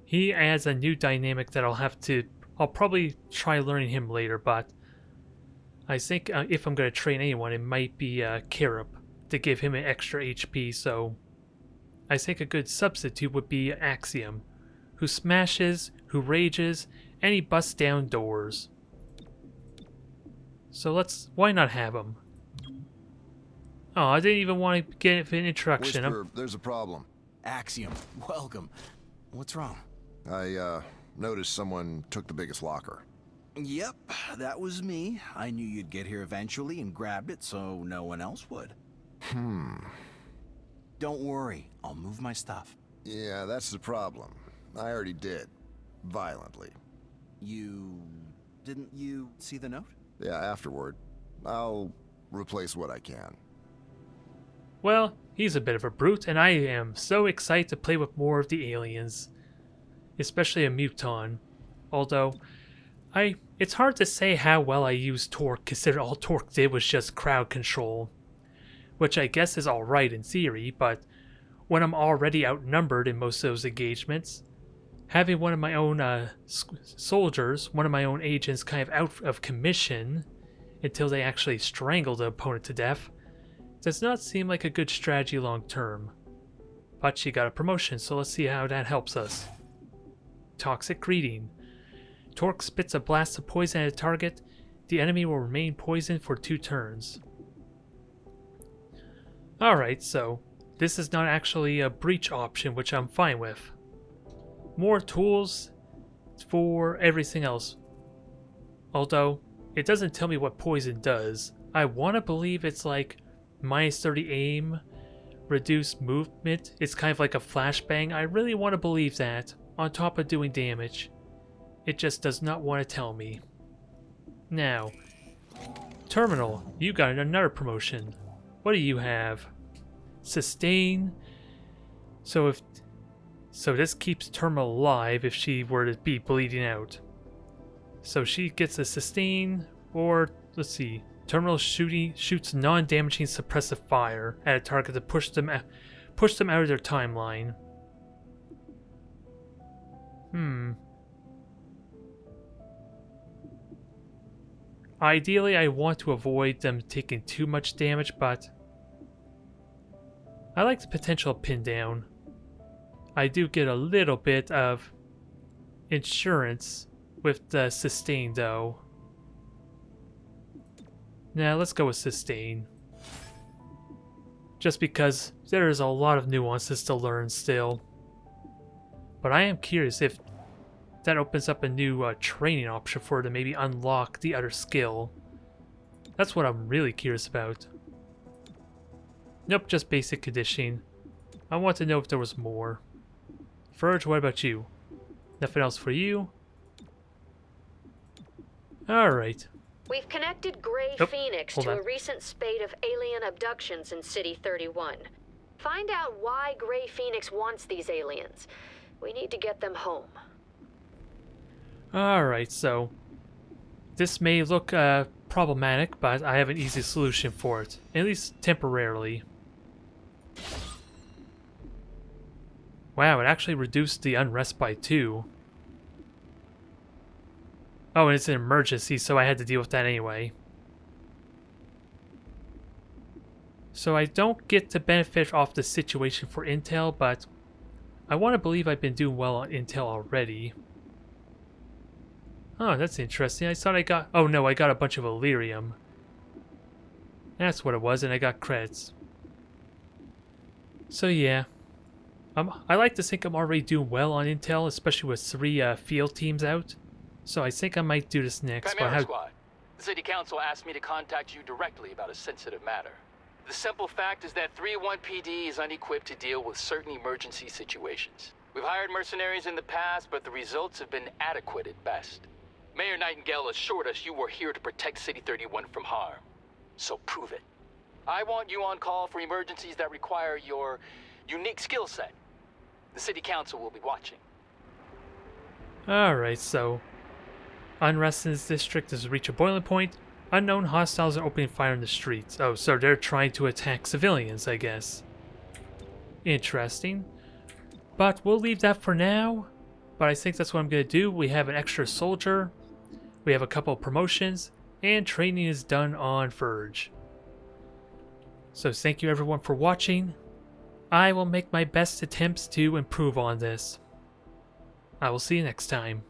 he adds a new dynamic that I'll probably try learning him later, but I think if I'm going to train anyone, it might be Karib to give him an extra HP, so I think a good substitute would be Axiom, who smashes, who rages, and he busts down doors. So why not have him? Oh, I didn't even want to get an introduction. Whisper, there's a problem. Axiom, welcome. What's wrong? I noticed someone took the biggest locker. Yep, that was me. I knew you'd get here eventually and grabbed it so no one else would. Don't worry, I'll move my stuff. Yeah, that's the problem. I already did. Violently. Didn't you see the note? Yeah, afterward. I'll replace what I can. Well, he's a bit of a brute, and I am so excited to play with more of the aliens. Especially a Muton. Although, It's hard to say how well I used Torque, considering all Torque did was just crowd control. Which I guess is alright in theory, but when I'm already outnumbered in most of those engagements, having one of my own soldiers, one of my own agents kind of out of commission until they actually strangle the opponent to death, does not seem like a good strategy long term. But she got a promotion, so let's see how that helps us. Toxic Greeting. Torque spits a blast of poison at a target. The enemy will remain poisoned for 2 turns. Alright, so this is not actually a breach option, which I'm fine with. More tools for everything else. Although, it doesn't tell me what poison does. I want to believe it's like minus 30 aim, reduced movement. It's kind of like a flashbang. I really want to believe that, on top of doing damage. It just does not want to tell me. Now, Terminal, you got another promotion. What do you have? Sustain. So this keeps Terminal alive if she were to be bleeding out. So she gets a sustain, or let's see. Terminal shoots non-damaging suppressive fire at a target to push them out of their timeline. Ideally, I want to avoid them taking too much damage, but I like the potential pin down. I do get a little bit of insurance with the sustain, though. Now let's go with sustain. Just because there is a lot of nuances to learn still. But I am curious if that opens up a new training option for her to maybe unlock the other skill. That's what I'm really curious about. Nope, just basic conditioning. I want to know if there was more. Verge, what about you? Nothing else for you? Alright. We've connected Grey Phoenix to a recent spate of alien abductions in City 31. Find out why Grey Phoenix wants these aliens. We need to get them home. Alright, so this may look problematic, but I have an easy solution for it, at least temporarily. Wow, it actually reduced the unrest by 2. Oh, and it's an emergency, so I had to deal with that anyway. So I don't get to benefit off the situation for intel, but I want to believe I've been doing well on intel already. Oh, that's interesting. I thought I got... Oh no, I got a bunch of Illyrium. That's what it was, and I got credits. So yeah. I like to think I'm already doing well on intel, especially with 3 field teams out. So I think I might do this next. Chimera Squad. The City Council asked me to contact you directly about a sensitive matter. The simple fact is that 3-1 PD is unequipped to deal with certain emergency situations. We've hired mercenaries in the past, but the results have been adequate at best. Mayor Nightingale assured us you were here to protect City 31 from harm. So prove it. I want you on call for emergencies that require your unique skill set. The City Council will be watching. Alright, so unrest in this district has reached a boiling point. Unknown hostiles are opening fire in the streets. Oh, so they're trying to attack civilians, I guess. Interesting. But we'll leave that for now. But I think that's what I'm going to do. We have an extra soldier. We have a couple of promotions. And training is done on Verge. So thank you everyone for watching. I will make my best attempts to improve on this. I will see you next time.